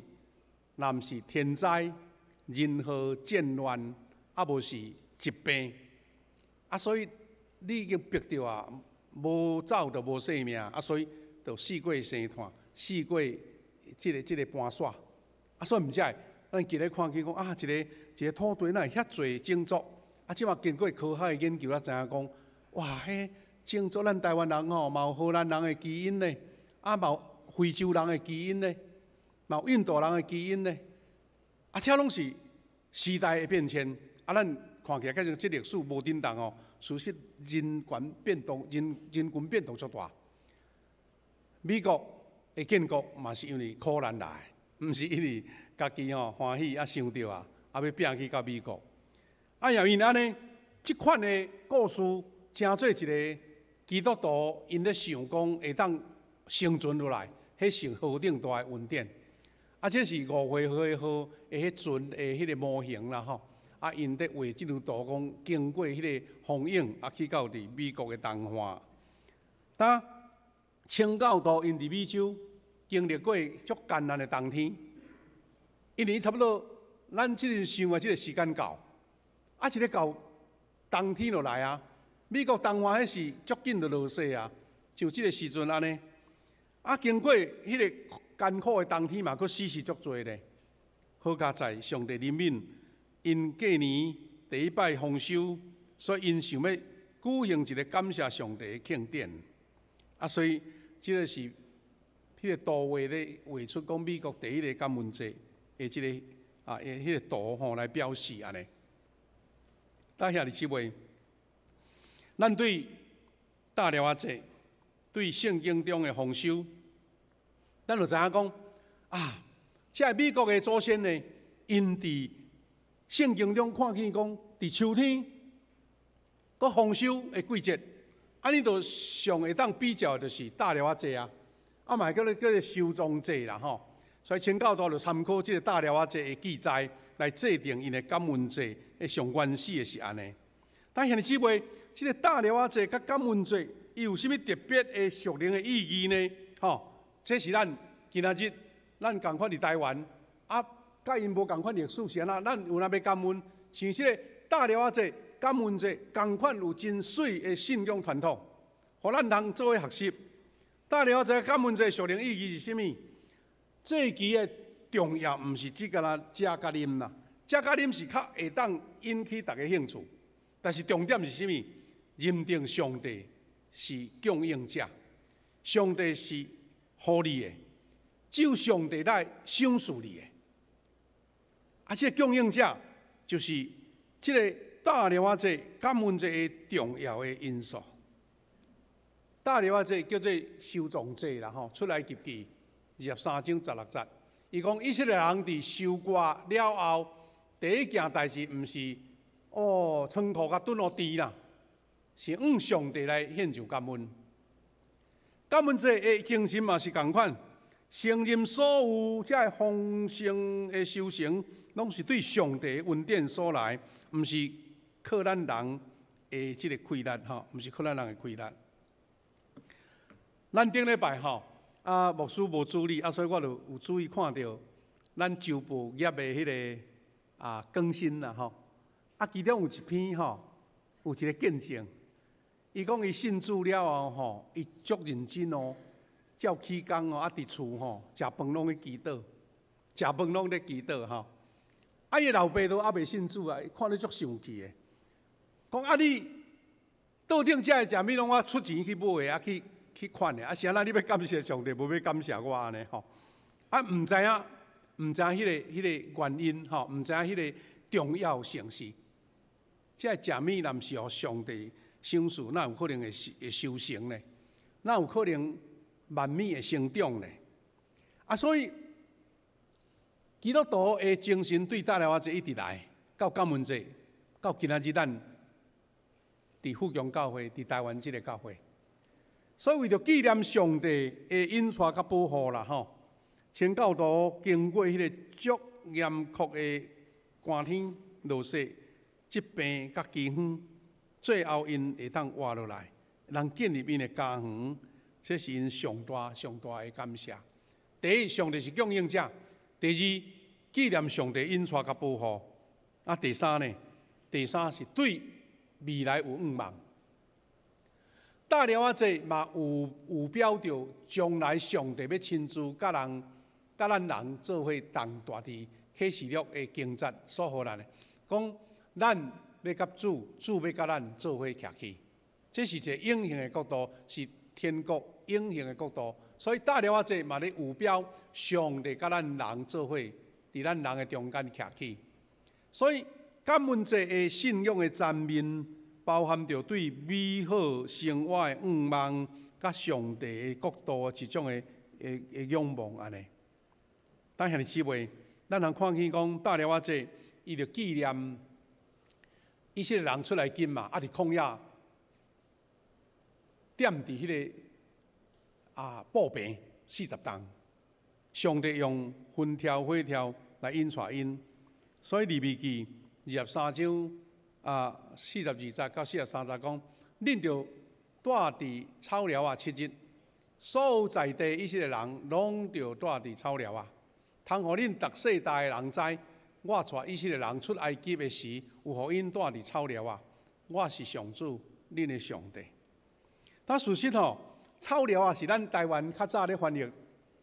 若毋是天灾、人祸、战乱，啊无是疾病，啊所以你已经逼着啊，无走就无性命，啊所以就试过生炭，试过即个搬线，啊所以毋才会，咱今日看见讲啊，一个土地哪会遐侪种族，啊即马经过科学的研究，咱知影讲。哇！迄种族咱台湾人吼，嘛有荷兰人的基因呢，啊，嘛有非洲人的基因呢，嘛有印度人的基因呢，啊，这拢是时代的变迁。啊，咱看起来，其实这历史无震动哦，事实人权变动，人群变动足大。美国的建国嘛是因为苦难来，毋是因为家己吼欢喜啊想到啊，啊要拼去到美国。啊，也因安尼，即款的故事。诚做一个基督徒，因咧想讲会当生存落来，迄是何等大的恩典。啊，这是5月号的迄船的迄个模型啦吼。啊，因咧画即张图讲，经过迄个风影，啊去到伫美国的东华。当清教徒因伫美洲经历过足艰难的冬天，一年差不多，咱即阵想的即个时间到，啊，一个到冬天就来啊。美国东华迄是足紧就落雪啊，像即个时阵安尼，啊经过迄个艰苦的冬天嘛，佫死足多咧。好佳在上帝怜悯，因过年第一摆丰收，所以因想要举行一个感谢上帝的庆典。啊，所以即个是迄个图画咧画出讲美国第一个感恩节的即个迄个图吼来表示安尼。大兄弟姊妹。咱对大寮仔节，对圣经中的丰收，咱就知影讲啊，这美国的祖先呢，因伫圣经中看见讲，伫秋天个丰收的季节，啊，你就上会当比较就是大寮仔节啊，啊嘛叫做收庄节啦吼。所以清教徒就参考这个大寮仔节的记载来制定因的感恩节的上原始的是安尼。但现在姊妹。这个大寮仔节甲感恩节，伊有啥物特别的属灵的意义呢？吼，这是咱今仔日咱共款伫台湾，啊，甲因无共款历史是安那？咱有哪要感恩？像这个大寮仔节、感恩节，共款有真水的信仰传统，互咱通做伙学习。大寮仔节、感恩节属灵意义是啥物？这期的重要，毋是只甲咱食甲啉啦，食甲啉是较会当引起大家兴趣，但是重点是啥物？认定上帝是供应者，上帝是互你的，只有上帝来赏赐你的。啊，这个供应者就是这个大寮仔节、感恩节的重要的因素。大寮仔节叫做收藏节啦，吼，出来记记23章16节，伊讲以色列人伫收割了后，第一件代志毋是仓库甲蹲落地啦。是向上帝来献上感恩，感恩节的精神嘛是同款，承认所有这丰盛的收成，拢是对上帝恩典所来，毋是靠咱人的这个亏力吼，毋是靠咱人的亏力。咱顶礼拜吼，牧师无注意，所以我就有注意看到咱周报业的迄个更新啦吼，其中有一篇吼，有一个见证。伊讲伊信主了后吼，伊足认真哦，照起工哦，伫厝吼，食饭拢咧祈祷，食饭拢咧祈祷吼。伊老爸都未信主啊，看咧足生气诶。讲你桌顶遮诶食物拢我出钱去买诶，去款诶，是安那你要感谢上帝，无要感谢我安尼吼。唔知影迄个原因吼，唔知影迄个重要性是，即个食米若毋是互上帝赏赐，哪有可能会收成呢？哪有可能万米会生长呢？所以基督徒的精神对大了一直来到感恩节，到今仔日咱伫富强教会，伫台湾即个教会，所以为着纪念上帝的引带甲保护啦，请教徒经过迄个足严酷的寒天落雪、疾病甲饥荒，最后因会当活落来，能建立因的家园，这是因上大的感谢。第一，上帝是供应者；第二，纪念上帝引带甲保护。第三呢？第三是对未来有愿望。大了节嘛有表着将来上帝要亲自甲咱人做伙同大伫启示录的经节所予咱的，讲咱要甲主要甲咱做伙徛起，这是一个永恒的国度，是天国永恒的国度。所以大了节嘛咧有表上帝甲咱人做伙伫咱人的中间徛起。所以感恩节的信仰的层面，包含着对美好生活的愿望，甲上帝的国度一种的仰望安尼。当下日姊妹，咱通看见讲大了节，伊着纪念以色列人出来金嘛，伫旷野踮伫迄个布棚40冬，上帝用云条火条来引带因，所以利未记23章42节到43节讲，恁着住伫草寮7日，所有在地以色列人拢着住伫草寮通互恁逐世代的人知，我带以色列人出埃及的时，有互因住伫草寮我是上主，恁的上帝。但事实草寮是咱台湾较早咧翻译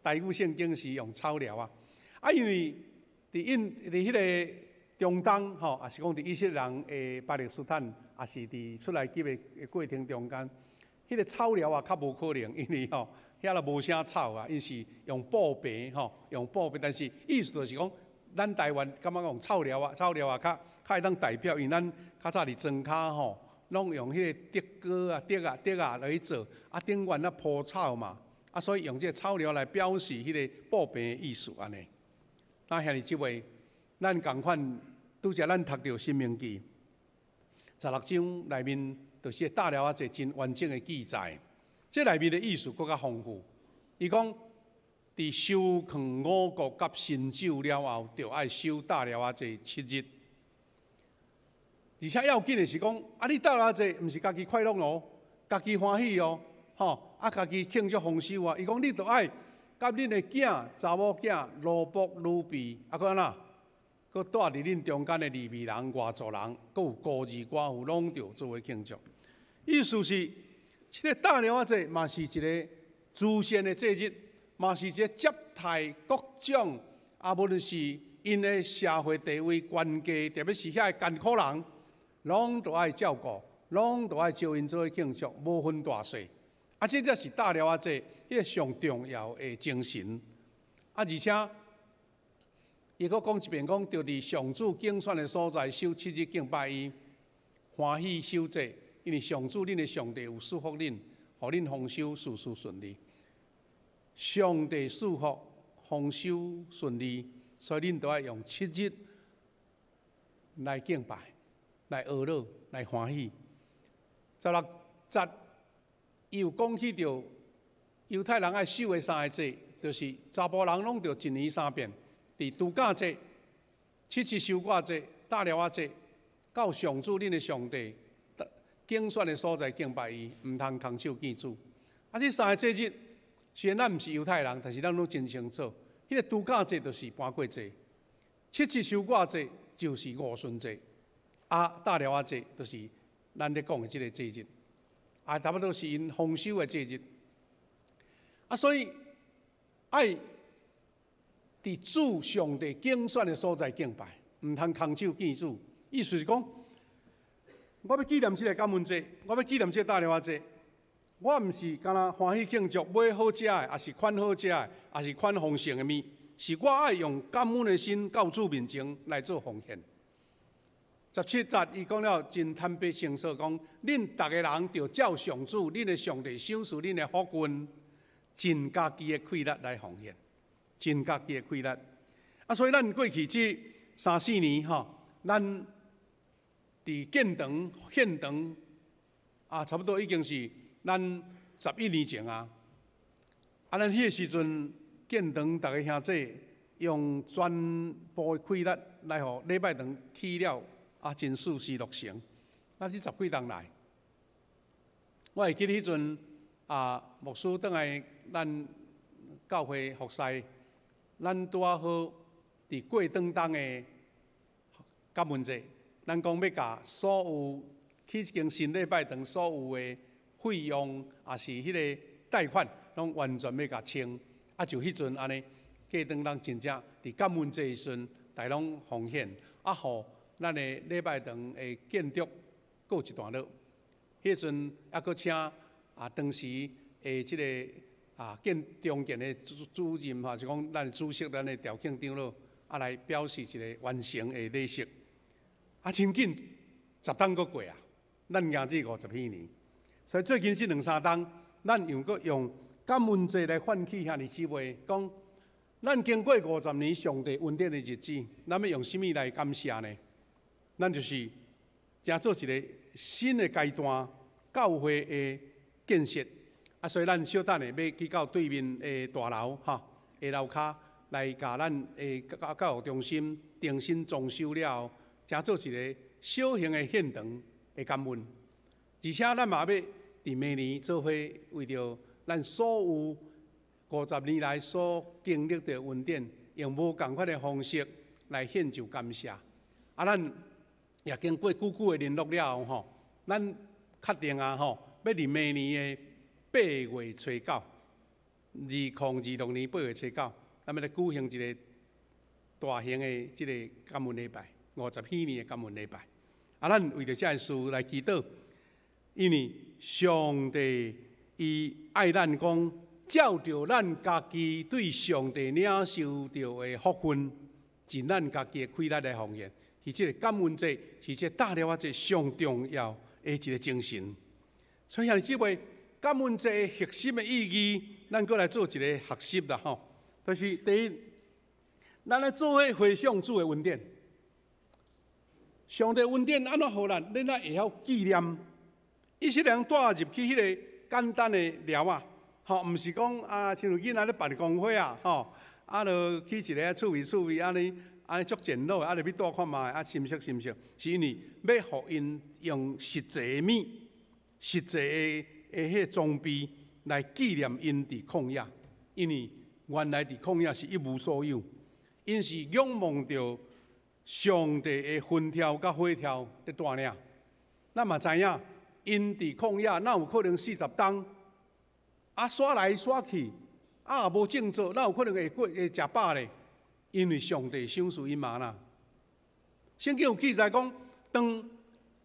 台语圣经时用草寮因为伫迄个中东也是讲伫以色列人的巴勒斯坦，也是伫出来埃及的过程中间，迄个草寮较无可能，因为遐无啥草因是用布棚用布棚，但是意思就是讲，咱台湾感觉讲草寮较会当代表，因为咱较早伫庄骹拢用迄个竹竿来去做，顶悬铺草嘛，所以用这个草寮来表示迄个布棚的意思安尼。那兄弟姊妹，咱共款拄则咱读到《申命记》16章内面，就是大了一个真完整的记载。这内面的意思更加丰富。伊讲，伫收藏五谷甲新酒了后，就爱守大了7日。而且要紧的是讲，你大了毋是家己快乐哦，家己欢喜哦，家己庆祝丰收伊讲，你就爱甲恁的囝、查某囝、奴仆、女婢，搁安那，搁住伫恁中间的利未人、外族人，搁有孤儿寡妇，拢着做伙庆祝。意思是，这个大了嘛是一个自然的节日，嘛是一个接待各种无论是因的社会地位、关系，特别是遐个艰苦人。拢都爱照顾，拢都爱招因做伙庆祝，无分大小。这才是大了迄个上重要的精神。而且，伊阁讲一遍，讲着伫上主竞选的所在守7日敬拜伊，欢喜守节，因为上主恁的上帝有祝福恁，互恁丰收事事顺利。上帝祝福丰收顺利，所以恁都爱用7日来敬拜。来娱乐，来欢喜。16节，伊有讲起着犹太人爱守的3个节，就是查甫人拢着1年3遍，伫度假节、7收割节、大了节，到上主恁的上帝竞选的所在敬拜伊，毋通空手见主。这3个节日，虽然咱毋是犹太人，但是咱拢真清楚，迄个度假节就是搬过节，7收割节就是五旬节。大了节就是咱咧讲的这个节日，差不多是因丰收的节日。所以爱伫主上帝竞选的所在敬拜，毋通空手见主。意思是讲，我要纪念这个感恩节，我要纪念这个大了节，我毋是干那欢喜庆祝买好食的，也是款好食的，也是款丰盛的面，是我爱用感恩的心到主面前来做奉献。17节伊讲了真坦白诚实，讲恁逐个人着照上主恁的上帝赏赐恁的福分，尽家己的气力来奉献，尽家己的气力。所以咱过去这3、4年咱伫建堂、献堂差不多已经是咱11年前啊。咱迄个时阵建堂，逐个兄弟用全部的气力来互礼拜堂起了。真事事落成，那是10几人来。我会记得迄阵牧师倒来咱教会服侍，咱拄好伫过当中的感恩节，咱讲要甲所有去一间新礼拜堂所有的费用，也是迄个贷款，拢完全要甲清。就迄阵安尼，过当人真正伫感恩节时阵，大拢奉献互。咱的礼拜堂的建筑过一段落，迄阵还佫请当时的即个中建的主任是讲咱的主席，咱的赵庆长老来表示一个完成的礼式。真紧10冬佫过啊，咱赢至50年，所以最近这2、3冬，咱又佫用感恩节来唤起遐尼姊妹，讲咱经过50年上帝恩典的日子，咱要用什么来感谢呢？咱就是正做一个新的阶段，教会的建设所以咱小等下要去到对面的大楼的楼骹来甲咱的教育中心重新装修了后，正做一个小型的献堂的感恩。而且咱嘛要伫明年做伙为着咱所有50年来所经历的恩典，用无同款的方式来献上感谢。咱也经过久久的联络了后，咱确定要伫明年的8月初9，2026年8月初9，咱要来举行一个大型的这个感恩礼拜，50周年的感恩礼拜。咱为着这事来祈祷，因为上帝伊爱咱讲，照着咱家己对上帝领受到的福分，尽咱家己的气力来奉献。是这个感恩节，是这大了这上重要的一个精神。所以兄弟姊妹，感恩节核心的意义，咱过来做一个学习啦就是第一，咱来做伙回想主的恩典。上帝恩典安怎互咱？咱会晓纪念。以色列人带入去迄个简单的寮毋是讲亲像囡仔咧办公会就去一个趣味安尼足简陋，就要带看卖，深色，是因为要互因用实际的物、实际的迄装备来纪念因伫旷野，因为原来伫旷野是一无所有，因是仰望着上帝的云条甲火条在带领。咱嘛知影，因伫旷野哪有可能40冬，刷来刷去，也无正做，哪有可能会食饱咧？因为上帝赏赐因吗哪。圣经有记载讲，当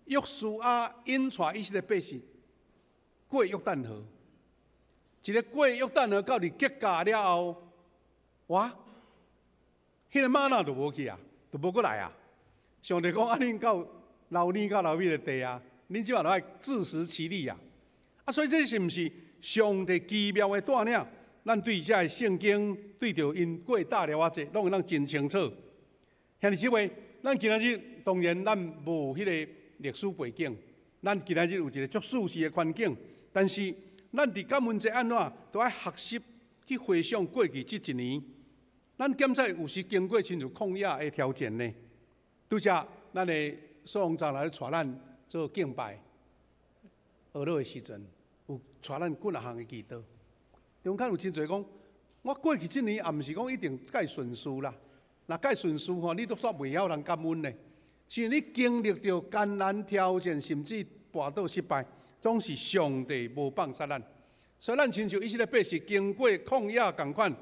约书亚引带以色列百姓过约旦河，一个过约旦河到伫吉甲了后，迄个吗哪就无去就无过来上帝讲恁到老年到老尾的地恁即马就爱自食其力所以这是毋是上帝奇妙的带领？咱对这个圣经，对着因过大了节，拢会咱真清楚。兄弟姊妹，咱今仔日当然咱无迄个历史背景，咱今仔日有一个足舒适的环境，但是咱伫感恩节安怎，都爱学习去回想过去这一年。咱检测有时经过亲像旷野的挑战呢。拄则咱的所长长来带咱做敬拜、学乐的时阵，有带咱几项的祈祷。中间有真侪讲，我过去这年也毋是讲一定介顺遂啦。若介顺遂你都煞袂晓人感恩呢。是你经历着艰难挑战，甚至跋倒失败，总是上帝无放杀咱。所以咱亲像以色列百姓经过旷野共款，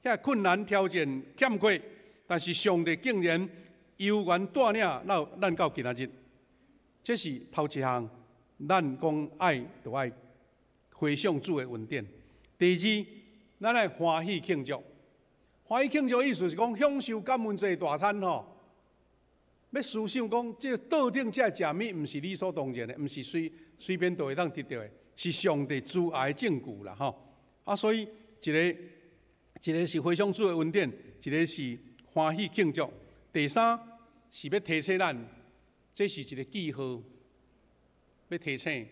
遐困难挑战欠过，但是上帝竟然悠然带领咱到今仔日。这是头一项，咱讲爱就爱回想主的恩典。第二，咱来欢喜庆祝，欢喜庆祝意思是讲享受感恩节大餐吼。要思想讲，这桌顶这食物，毋是理所当然的，毋是随便都会当得到的，是上帝慈爱的证据啦吼。啊，所以一个是回想主的恩典，一个是欢喜庆祝。第三是要提醒咱，这是一个记号，要提醒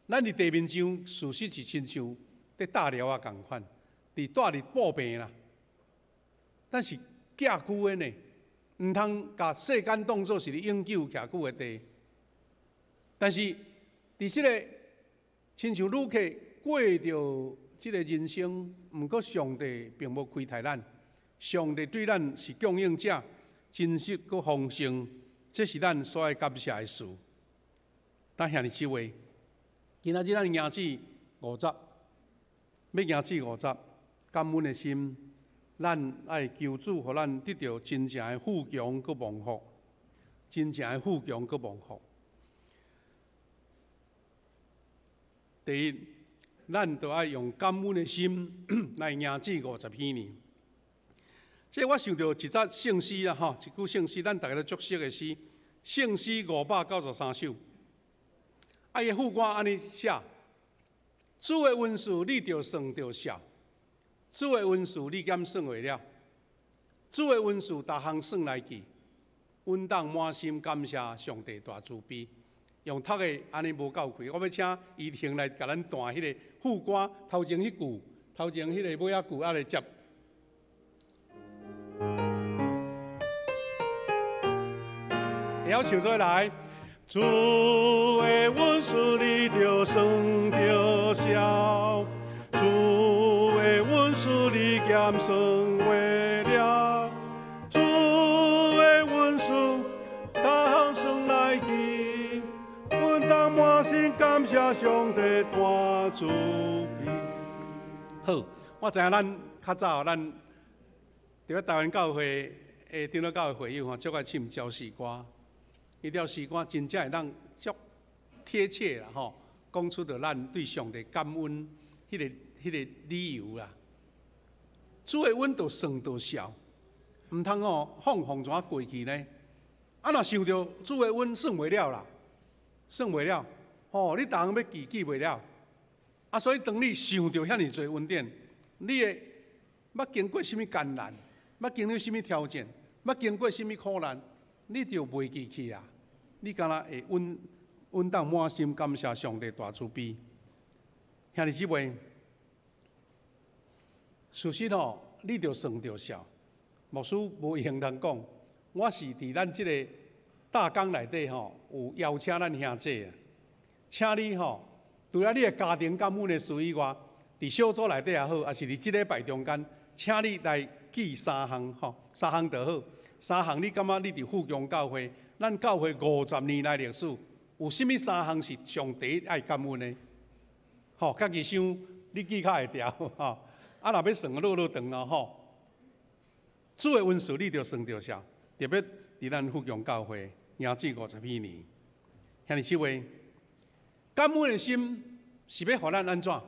咱伫地面上，事实是亲像在大寮啊共款，伫住伫布病啦，但是寄居的呢。毋通把世间当作是永久徛久的地，但是伫即个亲像旅客过着即个人生，毋过上帝并无亏待咱，上帝对咱是供应者，真实佮丰盛，这是咱所爱感谢的事。咱兄弟姊妹，今仔日咱迎子50，要迎子50，感恩的心。咱爱求主，互咱得到真正的富强佮蒙福，真正的富强佮蒙福。第一，咱就爱用感恩的心来迎子50禧年。这我想到一则圣诗啦，吼，一句圣诗，咱大家都熟悉的诗，圣诗593首。啊，伊副歌安尼写：主的恩赐你着算着笑。主的恩赐你减算袂了，主的恩赐逐项算来记，阮当满心感谢上帝大慈悲。用读的安尼无够开，我要请怡婷来甲咱弹迄个副歌头前迄句，头前迄个尾仔句来接。会晓唱出来。主的恩赐你着算着笑。主你减算为了，主的恩赐，逐项算来记，阮当满心感谢上帝大慈悲。好，我知影咱较早咱伫咧台湾教会长老教会会友吼，足爱唱教士歌，迄条诗歌真正会当足贴切啦吼，讲出着咱对上帝感恩迄个理由啦。主的恩就算着笑，毋通吼放怎过去呢？啊，若想着主的恩算袂了啦，算袂了，吼，你逐项要记袂了。啊，所以当你想着遐尼侪恩典，你会捌经过甚物艰难，捌经历甚物挑战，捌经过甚物苦难，你就袂记去啊。你敢若会稳当满心感谢上帝大慈悲。兄弟姊妹。事实吼，你着算着笑。牧师无闲通讲，我是伫咱即个大纲内底吼，有邀请咱兄弟啊，请你吼，除了你的家庭感恩的事以外，伫小组内底也好，还是伫即礼拜中间，请你来记3项吼，3项就好。3项你感觉你伫富强教会，咱教会50年来历史，有甚物3项是上帝爱感恩的？吼，家己想，你记较会调吼。啊，若要算落长咯吼，主的恩赐你着算着啥？特别伫咱富强教会迎子50禧年，兄弟姊妹，感恩的心是要互咱安怎？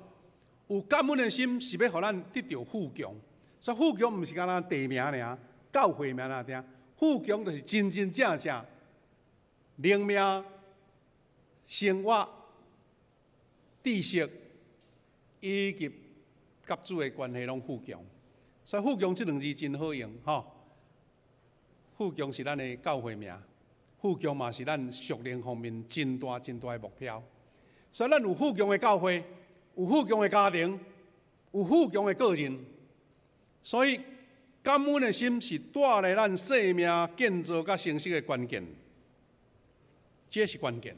有感恩的心是要互咱得到富强。所以富强毋是干那地名尔，教会名尔听。富强就是真真正正灵命、生活、知识以及甲主的关系拢富强，所以富强这两字真好用吼。富强是咱的教会名，富强嘛是咱属灵方面真大的目标。所以咱有富强的教会，有富强的家庭，有富强的个人。所以感恩的心是带来咱生命建造甲成熟的关键，这是关键。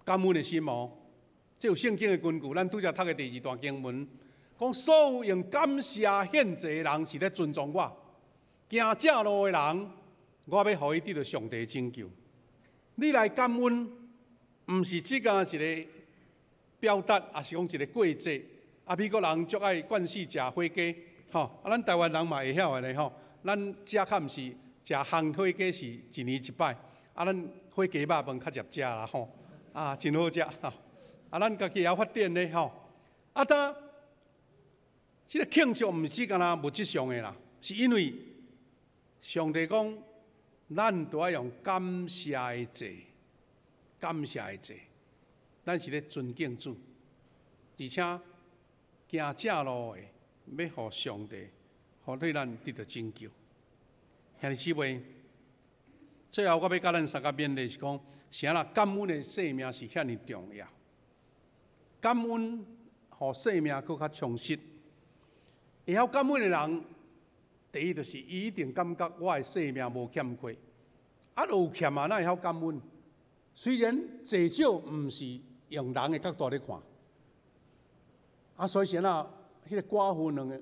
感恩的心哦，这有圣经的根据，咱拄则读的第2段经文。讲所有用感谢献祭的人是咧尊重我，行正路的人，我要互伊得到上帝的拯救。你来感恩，毋是只干一个表达，也是讲一个过节。啊，美国人足爱惯死食火鸡，吼，啊，咱台湾人嘛会晓的咧吼。咱食较毋是食烘火鸡是1年1摆，啊，咱火鸡肉饭较入食啦吼，啊，真好食吼。啊，咱家己也发展咧吼，啊，当。这个庆祝毋是只干那物质上的啦，是因为上帝讲，咱都要用感谢的祭，感谢的祭，咱是咧尊敬主，而且行正路的，要互上帝，互对咱得到拯救。兄弟姊妹，最后我要甲咱三个勉励是讲，啥啦？感恩的生命是遐尼重要，感恩互生命更较充实。会晓感恩的人，第一就是伊一定感觉我的生命无欠缺，啊，有欠啊，哪会晓感恩？虽然济少毋是用人的角度来看，啊，所以啥啦？迄个寡妇两个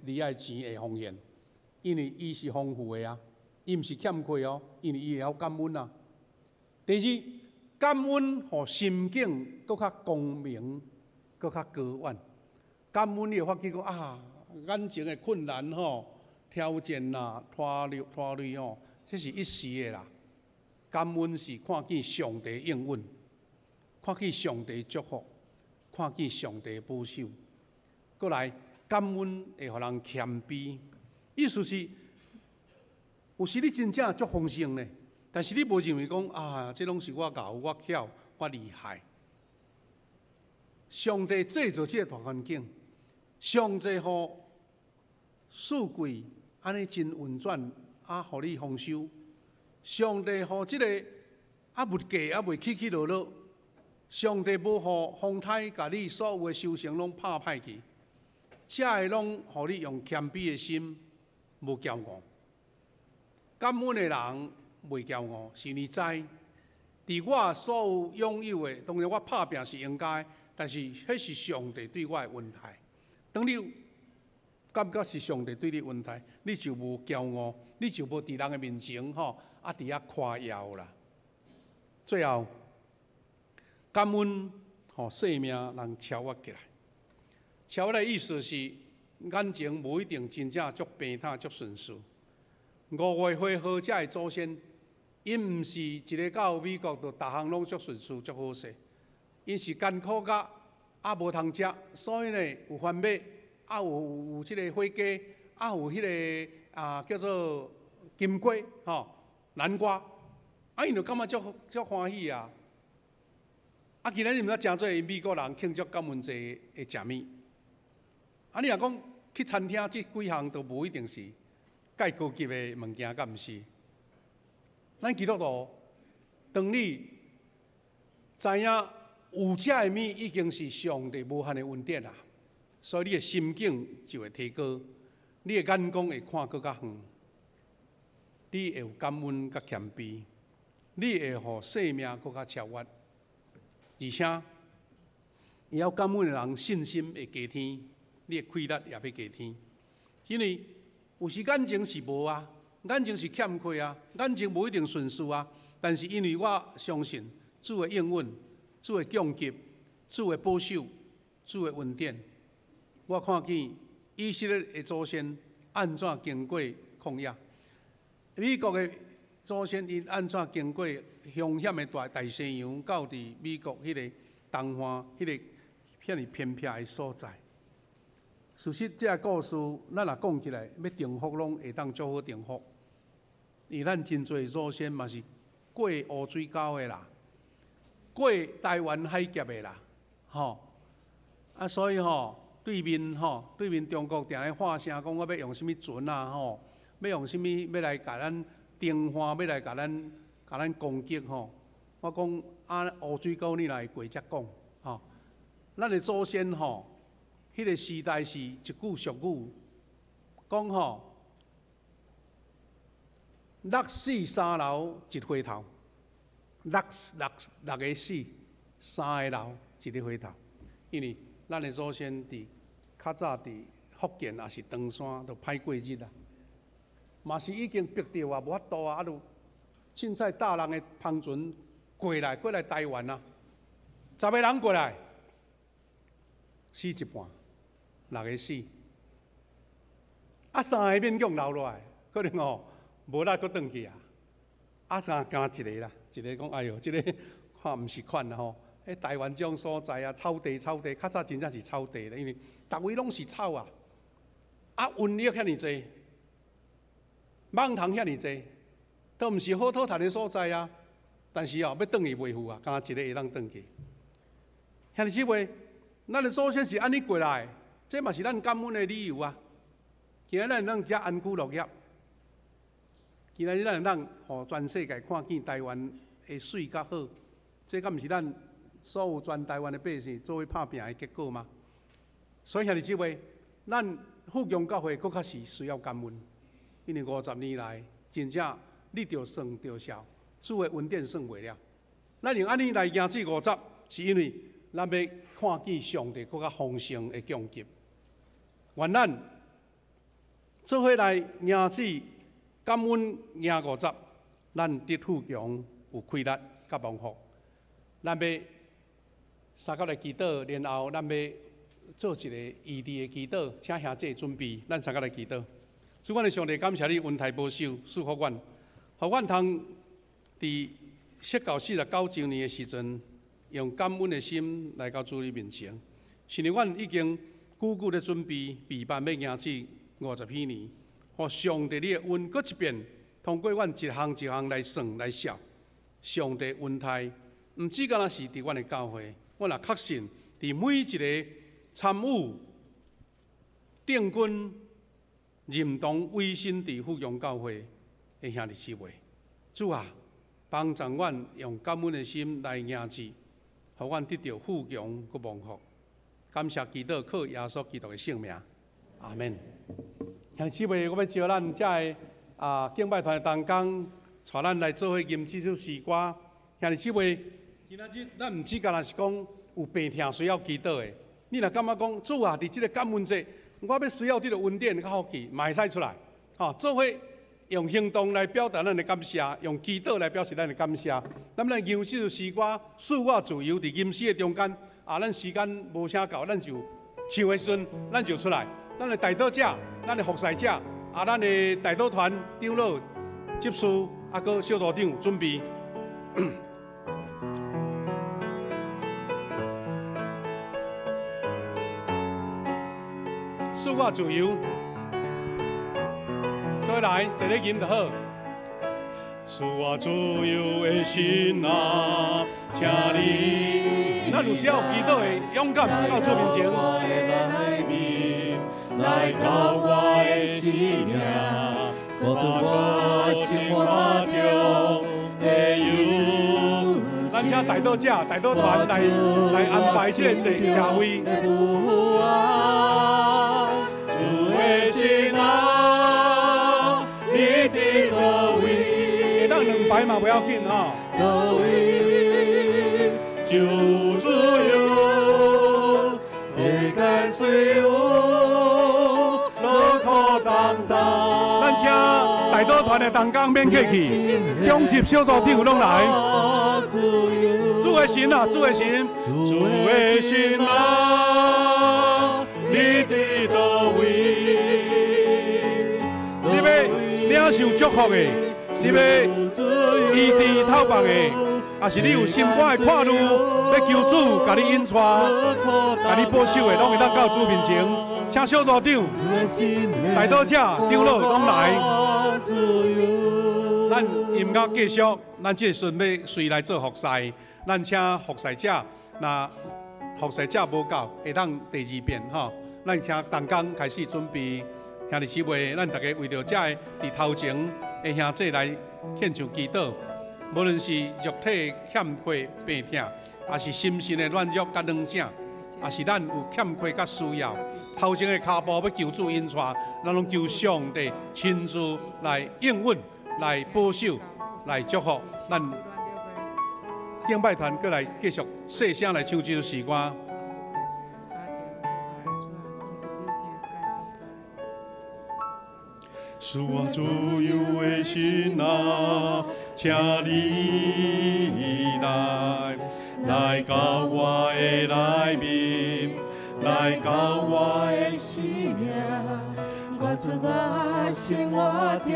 离爱钱会奉献，因为伊是丰富的啊，伊毋是欠缺哦，因为伊会晓感恩啊。第二，感恩互心境更较光明，更较高远。感恩你会发觉讲啊，眼前的困难吼、挑战啦、拖累吼，这是一时的啦。感恩是看见上帝应允，看见上帝祝福，看见上帝保守。过来，感恩会互人谦卑，意思是，有时你真正足丰盛呢，但是你无认为讲啊，这拢是我教、我巧、我厉害。上帝制造这个大环境，上帝互四季安尼真运转，啊，互你丰收。上帝互这个物价袂起落落，上帝无互风台，甲你所有的收成拢拍歹去。这个拢互你用谦卑的心，无骄傲。感恩的人袂骄傲，是你知。伫我所有拥有的，当然我拍拼是应该，但是迄是上帝对我的恩待。当你感觉是上帝对你恩待，你就无骄傲，你就无伫人的面前吼啊伫遐夸耀啦。最后，感恩互生命人超越起来。超越的意思是，眼前无一定真正足平坦、足顺遂。5月花好，才会祖先，因毋是一个到美国就逐项拢足顺遂、足好势，因是艰苦甲啊无通食，所以呢有番麦，啊有即个火鸡，啊有迄个叫做金瓜吼、南瓜，啊因就感觉足欢喜啊！啊今日你毋知诚侪美国人庆祝感恩节会食物。啊，你若讲去餐厅，即几项都无一定是介高级的物件，敢毋是？咱基督徒，当你知影有遮的物已经是上帝无限的恩典啦，所以你的心境就会提高，你的眼光会看更较远，你会有感恩甲谦卑，你会互生命更较超越，而且会晓感恩的人信心会加添。你的气力也要加添，因为有时眼前是无啊，眼前是欠缺啊，眼前无一定顺遂啊。但是因为我相信主的应允、主的降级、主的保守、主的恩典，我看见以色列的祖先安怎经过旷野，美国的祖先因安怎经过凶险的大西洋，到伫美国迄个东岸迄个遐尼偏僻的所在。事实，这个故事咱若讲起来，要重复拢会当做好重复。因为咱真侪祖先嘛是过乌水沟的啦，过台湾海峡的啦，吼啊，所以对面中国定咧喊声讲，我要用什么船啊，要用什么要来甲咱订花，要来甲咱攻击我讲乌水沟你来过则讲咱的祖先迄个时代是一句俗语，讲6死3流一回头，6个死3个流一个回头。因为咱的祖先伫较早伫福建也是长山，都歹过日啦，嘛是已经逼着啊，无法度啊，就凊彩搭人的篷船过来台湾啊，10个人过来，死一半。6个死，啊3个勉强留落来，可能无力佫转去啊。加一个啦，一个讲哎哟，这个看毋是款啦迄台湾这种所在啊，草地，较早真正是草地啦，因为逐位拢是草啊。瘟疫遐尼济，蠓虫遐尼济，都毋是好讨谈的所在啊。但是要转去袂赴啊，敢若一个会当转去。兄弟姊妹，咱的祖先是安尼过来的，这嘛是咱感恩的理由啊。今日咱能遮安居乐业，今日咱能互全世界看见台湾的水较好，这敢毋是咱所有全台湾的百姓做伙拍拼的结果吗？所以兄弟姊妹，咱富强教会更较是需要感恩，因为50年来，真正你着算着笑，主的恩典算袂了。咱用安尼来迎接50，是因为咱要看见上帝更较丰盛的降级。愿咱做伙来迎接感恩迎50，咱得富强有快乐甲丰富。咱要三角来祈祷，然后咱要做一个异地的祈祷，请兄弟准备，咱三角来祈祷。主，阮的上帝，感谢你恩待保守，赐福阮，互阮通伫释到49周年的时阵，用感恩的心来到主你面前。是因阮已经久久的准备，备办要迎接50禧年，互上帝你的恩搁一遍，通过阮一项一项来算来写。上帝恩待，毋只敢若是伫阮的教会，阮也确信伫每一个参与定军认同委身伫富阳教会的兄弟姊妹，主啊，帮助阮用感恩的心来迎接，互阮得到富强佮蒙福。感谢祈祷，靠耶稣基督的圣名，阿门。兄弟姊妹，我要招咱遮的敬拜团的同工，带咱来做伙吟这首诗歌。兄弟姊妹，今仔日咱毋只干那是讲有病痛需要祈祷的，你若感觉讲主啊，伫即个感恩节，我要需要这个恩典较福气，嘛会使出来，做伙用行动来表达咱的感谢，用祈祷来表示咱的感谢。咱来吟这首诗歌，赐我自由，伫吟诗的中间，咱时间无啥够，咱就唱的时阵，咱就出来。咱的代祷者，咱的服侍者，咱的代祷团长老、执事，搁小组长准备。赐我自由，做来一个吟就好。赐我自由的心啊，请你，咱有需要祈祷的勇敢到主面前。来到我的生命，告诉我生活中的有。咱请代祷者、代祷团来安排这个座下位。主的心啊，你伫倒位？会当两排嘛，不要紧哈。倒位就自由，世间虽有。咱请代祷团的同工免客气，中级小组长拢来。主的神啊，主的神，主的神啊，你伫倒位？你要领受祝福的，你要医治透病的，还是你有心肝的看路，要求主甲你引带，甲你保守的，拢会当到主面前。请小组长、代祷者、长老拢来。咱音乐继续，咱这顺要随来做服侍。咱请服侍者，那服侍者无够，会当第2遍吼。咱请同工开始准备，兄弟姊妹，咱大家为着这个伫头前的兄弟来献上祈祷，无论是肉体欠缺病痛，还是心神的软弱甲软性，也是咱有欠缺甲需要。头前的脚步要求主引带，咱拢求上帝亲自来应允、来保守、来祝福。咱敬拜团过来继续细声来唱这首诗歌。使我自由的心啊，请你来到我的内面。来到我的生命，我出我生活中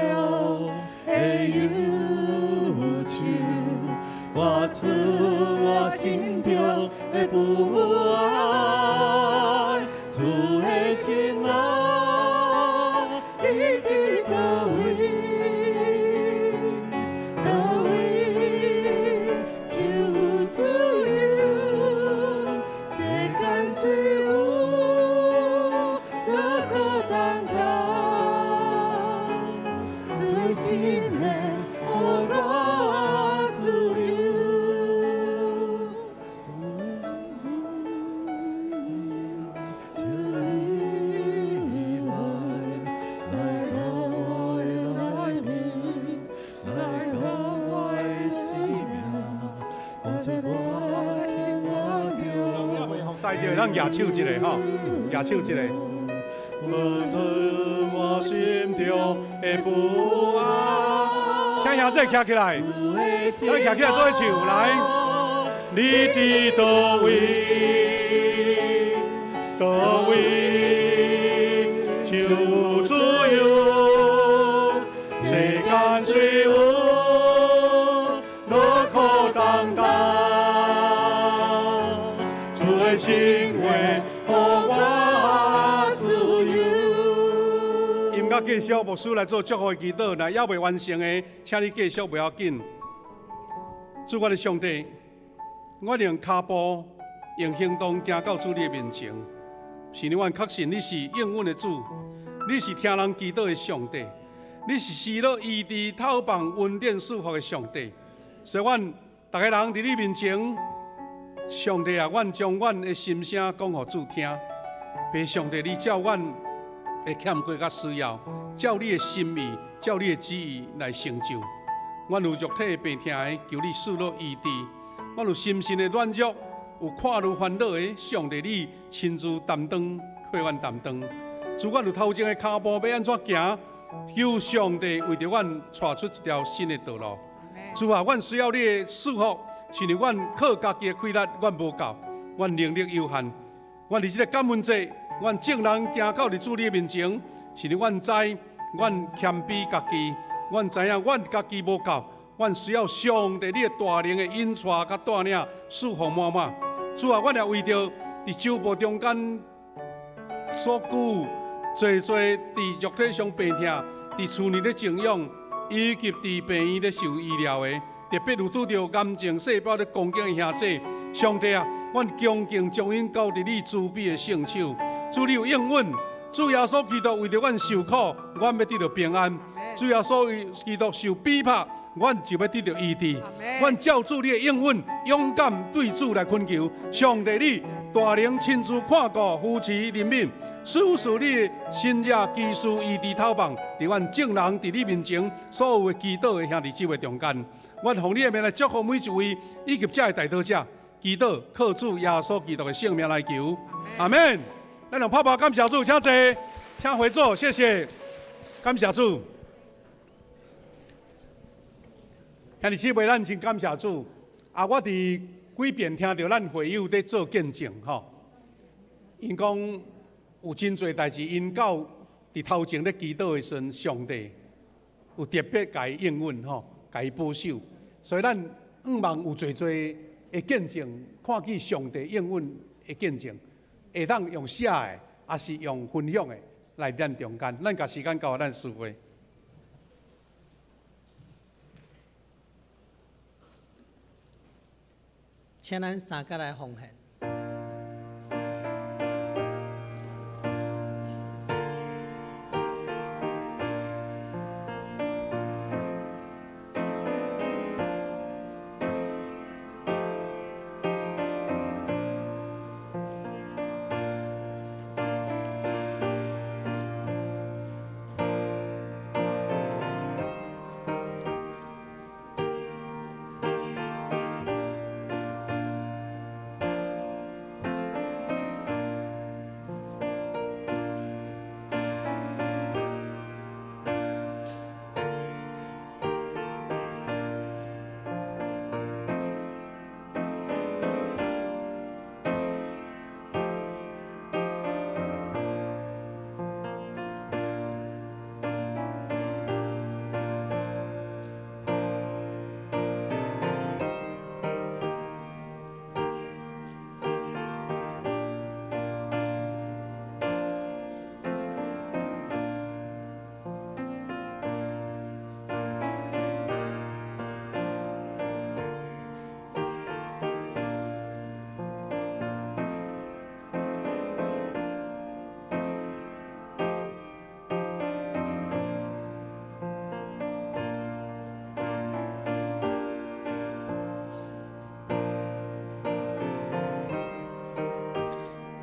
的忧愁，我出我心中的不安。主的心啊，使着，咱举手一下吼，举手一下。无存我心中的不安。请兄弟站起来，咱站起来做一唱来。你的倒位，倒位就有自由，世间虽有落苦当当，主的情话，予我自由。音乐继续，牧师来做祝福的祈祷，那还未完成的，请你继续不要紧。主我的上帝。我用脚步、用行动行到主你的面前，是阮确信你是应允的主，你是听人祈祷的上帝，你是施乐医治、透放恩典赐福的上帝。所以，阮大家人伫你面前，上帝啊，阮将阮的心声讲予主听，陪上帝你照阮的欠缺甲需要，照你的心意，照你的旨意来成就。阮有肉体病痛的，求你赐乐医治。我有心身的软弱，有看路烦恼的，上帝你亲自担当，替阮担当。主，阮有头前的脚步要安怎行？求上帝为着阮带出一条新的道路。主啊，阮需要你的赐福，是因为阮靠家己的气力，阮无够，阮能力有限。阮伫这个感恩节，阮正人行到伫主你的面前，是因为阮知，阮谦卑家己，阮知影阮家己无够。阮需要上帝你的大能的引带甲带领，赐福满满。主啊，阮也为着伫周报中间所久，侪侪伫肉体上病痛，伫厝内咧静养，以及伫病院咧受医疗的，特别有拄着癌症细胞咧攻击的兄弟，上帝啊，阮恭敬将因交伫你慈悲的圣手。主你有应允，主耶稣基督为着阮受苦，阮要得到平安。主耶稣基督受逼迫。阮就要得到医治，阮照主你的应允，勇敢对主来恳求。上帝你大能亲自看顾夫妻人民，事事你的新者技术医治透放，伫阮正人伫你面前所有的祈祷的兄弟姊妹中间，阮奉你的名来祝福每一位，以及这的代祷者，祈祷靠主耶稣基督的圣名来求，阿门。咱用泡泡感谢主，请坐，请回座，谢谢，感谢主。兄弟姊妹，咱真感谢主。我伫几遍听到咱会友在做见证，因讲有真侪代志，因到伫头前咧祈祷的时阵，上帝有特别甲伊应允，甲伊保守。所以咱望有侪侪的见证，看见上帝应允的见证，会当用写的，也是用分享的来咱中间。咱甲时间交予咱师会。请咱三甲来奉献。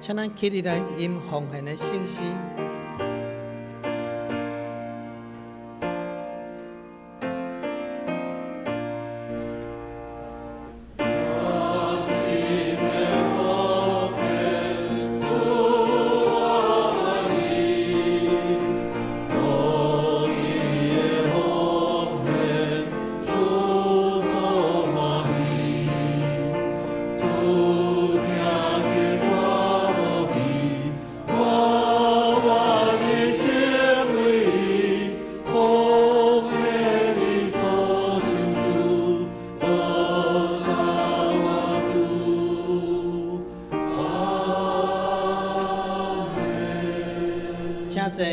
请咱起立来吟奉献的圣诗。请坐。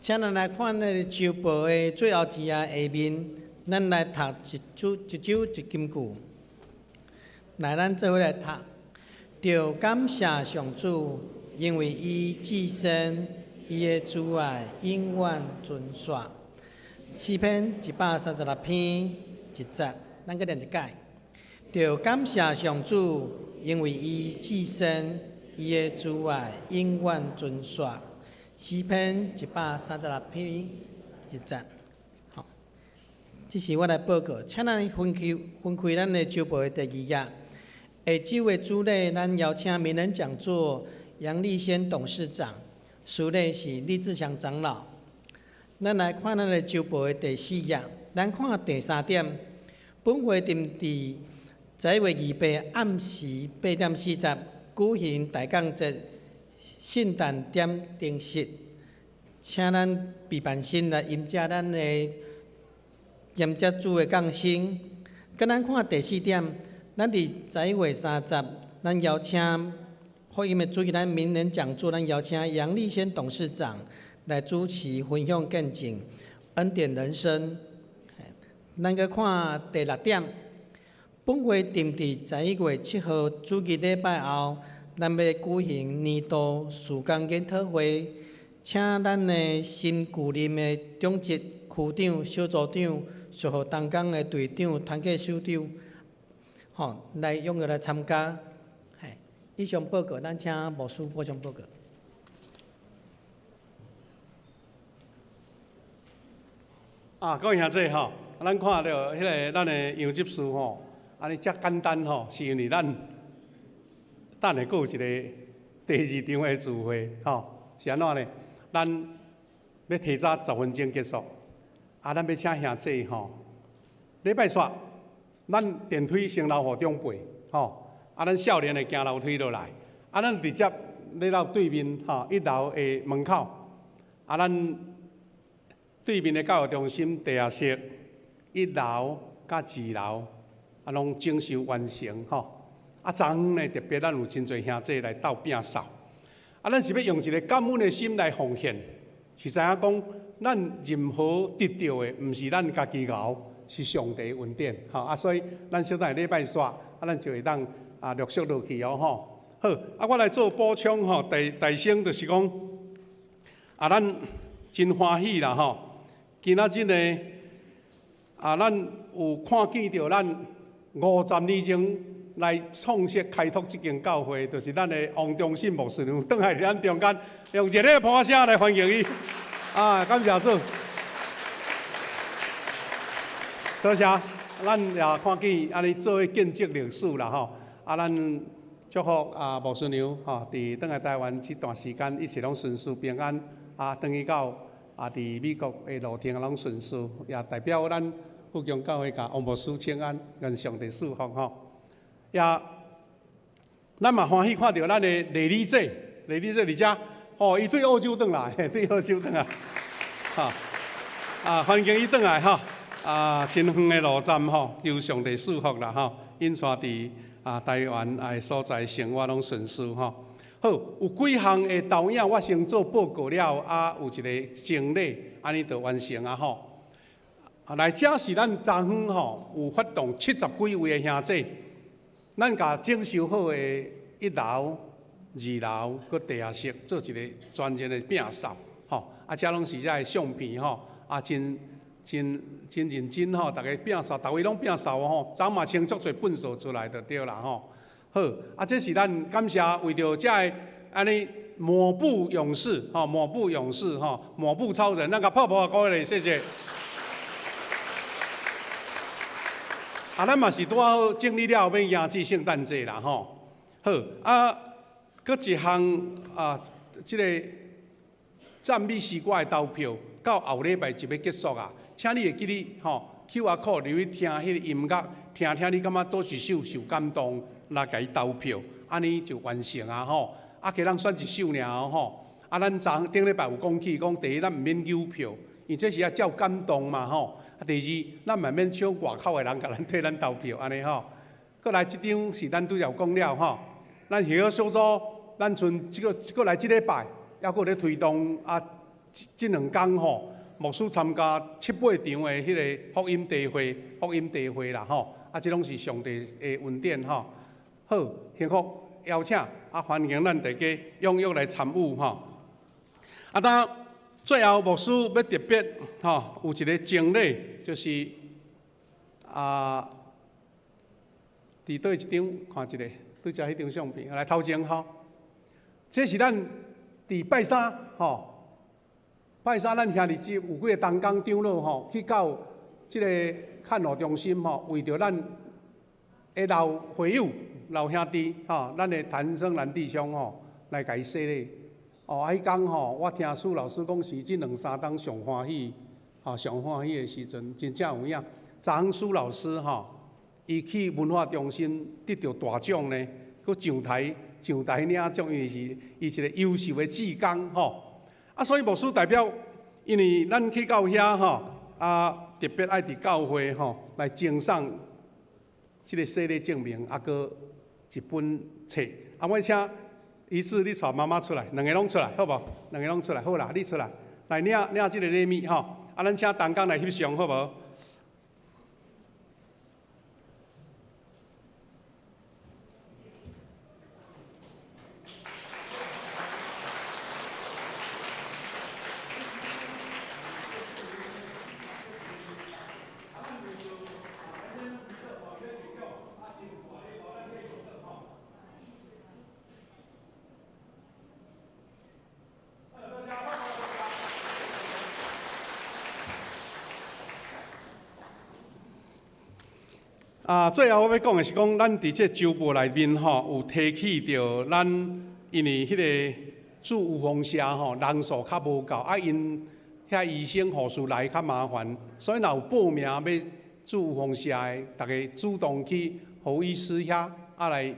请咱来看咱周报的最后一页下面，咱来读一首一金句。来，咱做伙来读。着感谢上主，因为伊至身，伊的慈爱永远存续。诗篇136篇1节，咱搁念一解。着感谢上主，因为伊至身，伊的慈爱永远存续。诗篇136篇1节。好，这是我来报告，请咱分开咱的周报的第2页。下周的主礼，咱邀请名人讲座杨立先董事长，主礼是李志强长老。咱来看咱的周报的第4页，咱看第3点。本会定伫11月28日暗时8点40举行大港节圣诞点灯式，请咱备办生来迎接咱的严接主的降生。跟咱看第4点，咱伫11月30日，咱邀请福音的主席，咱名人讲座，咱邀请杨立先董事长来主持分享见证，恩典人生。咱搁看第6点，本会定伫11月7号主日礼拜后，咱要举行年度事工研讨会，请咱的新旧任的总职区长、小组长、属户同工的队长、团契首长，来踊跃来参加。以上报告，咱请牧师补充报告。各位兄弟咱看到迄个咱的杨执事安尼遮简单是因为咱等下阁有一个第2场的聚会是安怎呢？咱要提早10分钟结束，咱要请兄弟礼拜煞，咱电梯先留互长辈咱少年的行楼梯落来，咱直接咧到对面1楼的门口，咱对面的教育中心地下室1楼甲2楼拢整修完成昨昏呢特别咱有真侪兄弟来斗摒扫，咱是要用一个感恩的心来奉献，是知影讲咱任何得到的，毋是咱家己熬，是上帝恩典所以咱小等礼拜煞，咱就会当陆续落去好，我来做补充第先就是讲咱真欢喜啦今仔日呢咱有看见到咱50年前来创设开拓这间教会，就是咱的王忠信牧师长倒来伫咱中间，用热烈的掌声来欢迎伊。感谢主，多谢。咱也看见安尼做伙见证历史啦咱祝福牧师娘伫倒来台湾这段时间一切拢顺遂平安转去到伫美国的路程拢顺遂，也代表咱福强教会甲王牧师请安，愿上帝祝福也咱嘛欢喜看到咱的李理姐伫遮伊对澳洲转来，对澳洲转来欢迎伊转来真远的路站求上帝祝福啦因带伫台湾所在生活拢顺遂好，有几项的导演我先做报告了，有一个整理，安尼就完成来，这是咱昨昏有发动70几位的兄弟，咱甲整修好的1楼、2楼佮地下室做一个专业的摒扫遮拢是遮相片真认真大家摒扫，逐位拢摒扫昨嘛清足侪粪扫出来就对啦好，这是咱感谢为着遮个安尼抹布勇士抹布勇士抹布超人，咱甲泡泡鼓励，谢谢。咱嘛是拄好整理了，要迎接圣诞节啦好，搁一项这个赞美诗歌的投票到后礼拜就要结束请你会记你QR code 入去听迄个音乐，听你感觉倒一首受感动，来甲伊投票，安尼就完成给人选一首尔咱顶礼拜有讲起，讲第一咱毋免邮票，因这是照感动嘛第二咱嘛免抢外口的人甲咱替咱投票安尼搁来这张是咱拄则讲了咱许个小组咱剩这个来这礼拜，还佫咧推动啊，这2天吼，牧师参加7、8场的迄个福音地会啦吼，啊，这拢是上帝的恩典吼。好，幸福邀请啊，欢迎咱大家踊跃来参与吼。啊，当最后牧师要特别吼，有一个经历，就是啊，伫倒一张看一个，对遮迄张相片，来头前吼。这是咱伫拜三吼，拜三咱兄弟姊有几个同工长老吼，去到即个看护中心吼，为着咱的老会友、老兄弟吼，咱的谭生兰弟兄吼，来甲伊洗礼。哦，迄天吼，我听苏老师讲是即2、3天上欢喜，吼上欢喜的时阵，真正有影。昨昏苏老师吼，伊去文化中心得到大奖呢，佮上台领奖，因为是伊一个优秀的志工吼。啊，所以牧师代表，因为咱去到遐吼，啊特别爱伫教会吼来赠送即个洗礼证明，啊，佮一本册。啊，我请医师你带妈妈出来，2个拢出来，好无？2个拢出来，好啦，你出来，来领即个礼物吼。啊，咱请同工来翕相，好无？啊，最后我要讲的是讲，咱伫这周报内面吼，有提起着咱因为迄个住有风社吼人数较无够，啊因遐医生护士来较麻烦，所以若有报名要住有风社的，大家主动去互医师遐啊来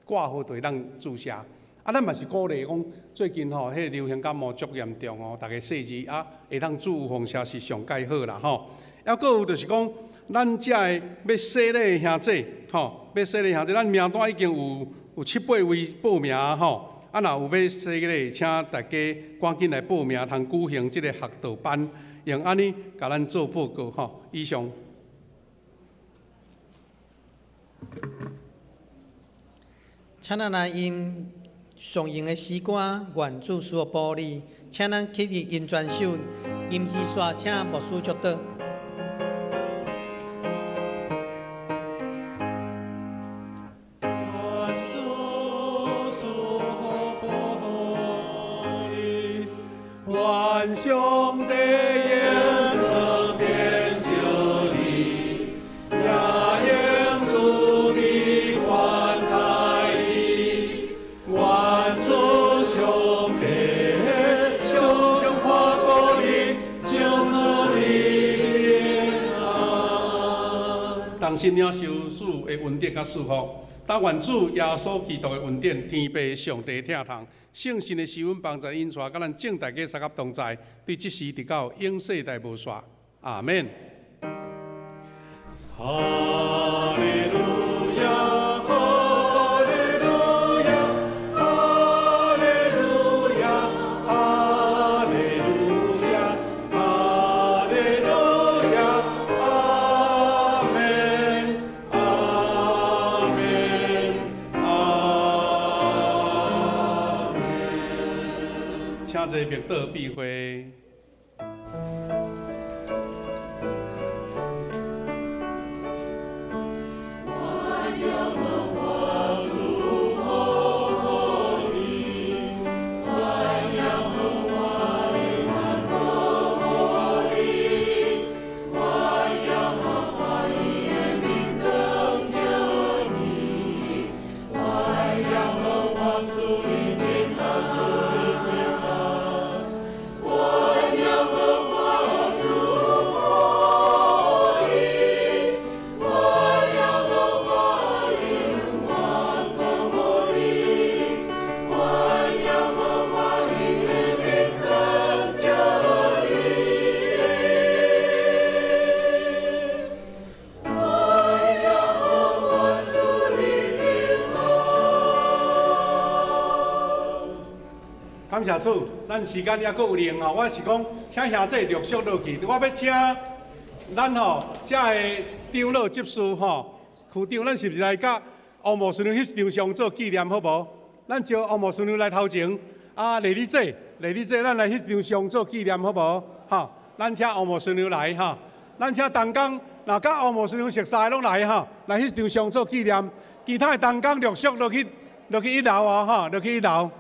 挂号对咱注射。啊，咱嘛是鼓励讲，最近吼迄个流行感冒足严重哦，大家细致啊，会当住有风社是上介好啦吼。还佫有就是讲。咱遮个要洗礼的兄弟，吼，要洗礼兄弟，咱名单已经有7、8位报名吼。啊，若有要洗礼，请大家赶紧来报名，通举行即个学道班，用安尼甲咱做报告吼。以上。请咱来因上用的诗歌愿主所保利，请咱起立因专首，因之刷请牧师祝祷。上帝愿和变救你，也应主你关太医，愿主上帝上花果你，就是你啊！当信领受主的恩典甲祝福，但愿主耶稣基督的恩典，天父上帝疼痛。圣神的施恩帮助因带，甲咱正大家三合同在，对即时直到永世代无煞。阿免。哈利路亚，哈利路亚，哈利路亚，哈利路亚，哈利路亚，阿免，阿免，请坐明道闭会。我感谢主，咱时间也够有零吼，我是讲，请兄弟陆续落去。我要请咱吼这个长老执事吼，区长，咱是不是来甲王某孙娘翕张相做纪念，好无？咱招王某孙娘来头前，丽丽姐，咱来翕张相做纪念，好无？哈，咱请王某孙娘来哈，咱请同工，若甲王某孙娘熟悉的拢来哈，来翕张相做纪念。其他的同工陆续落去1楼哦，哈，落去1楼。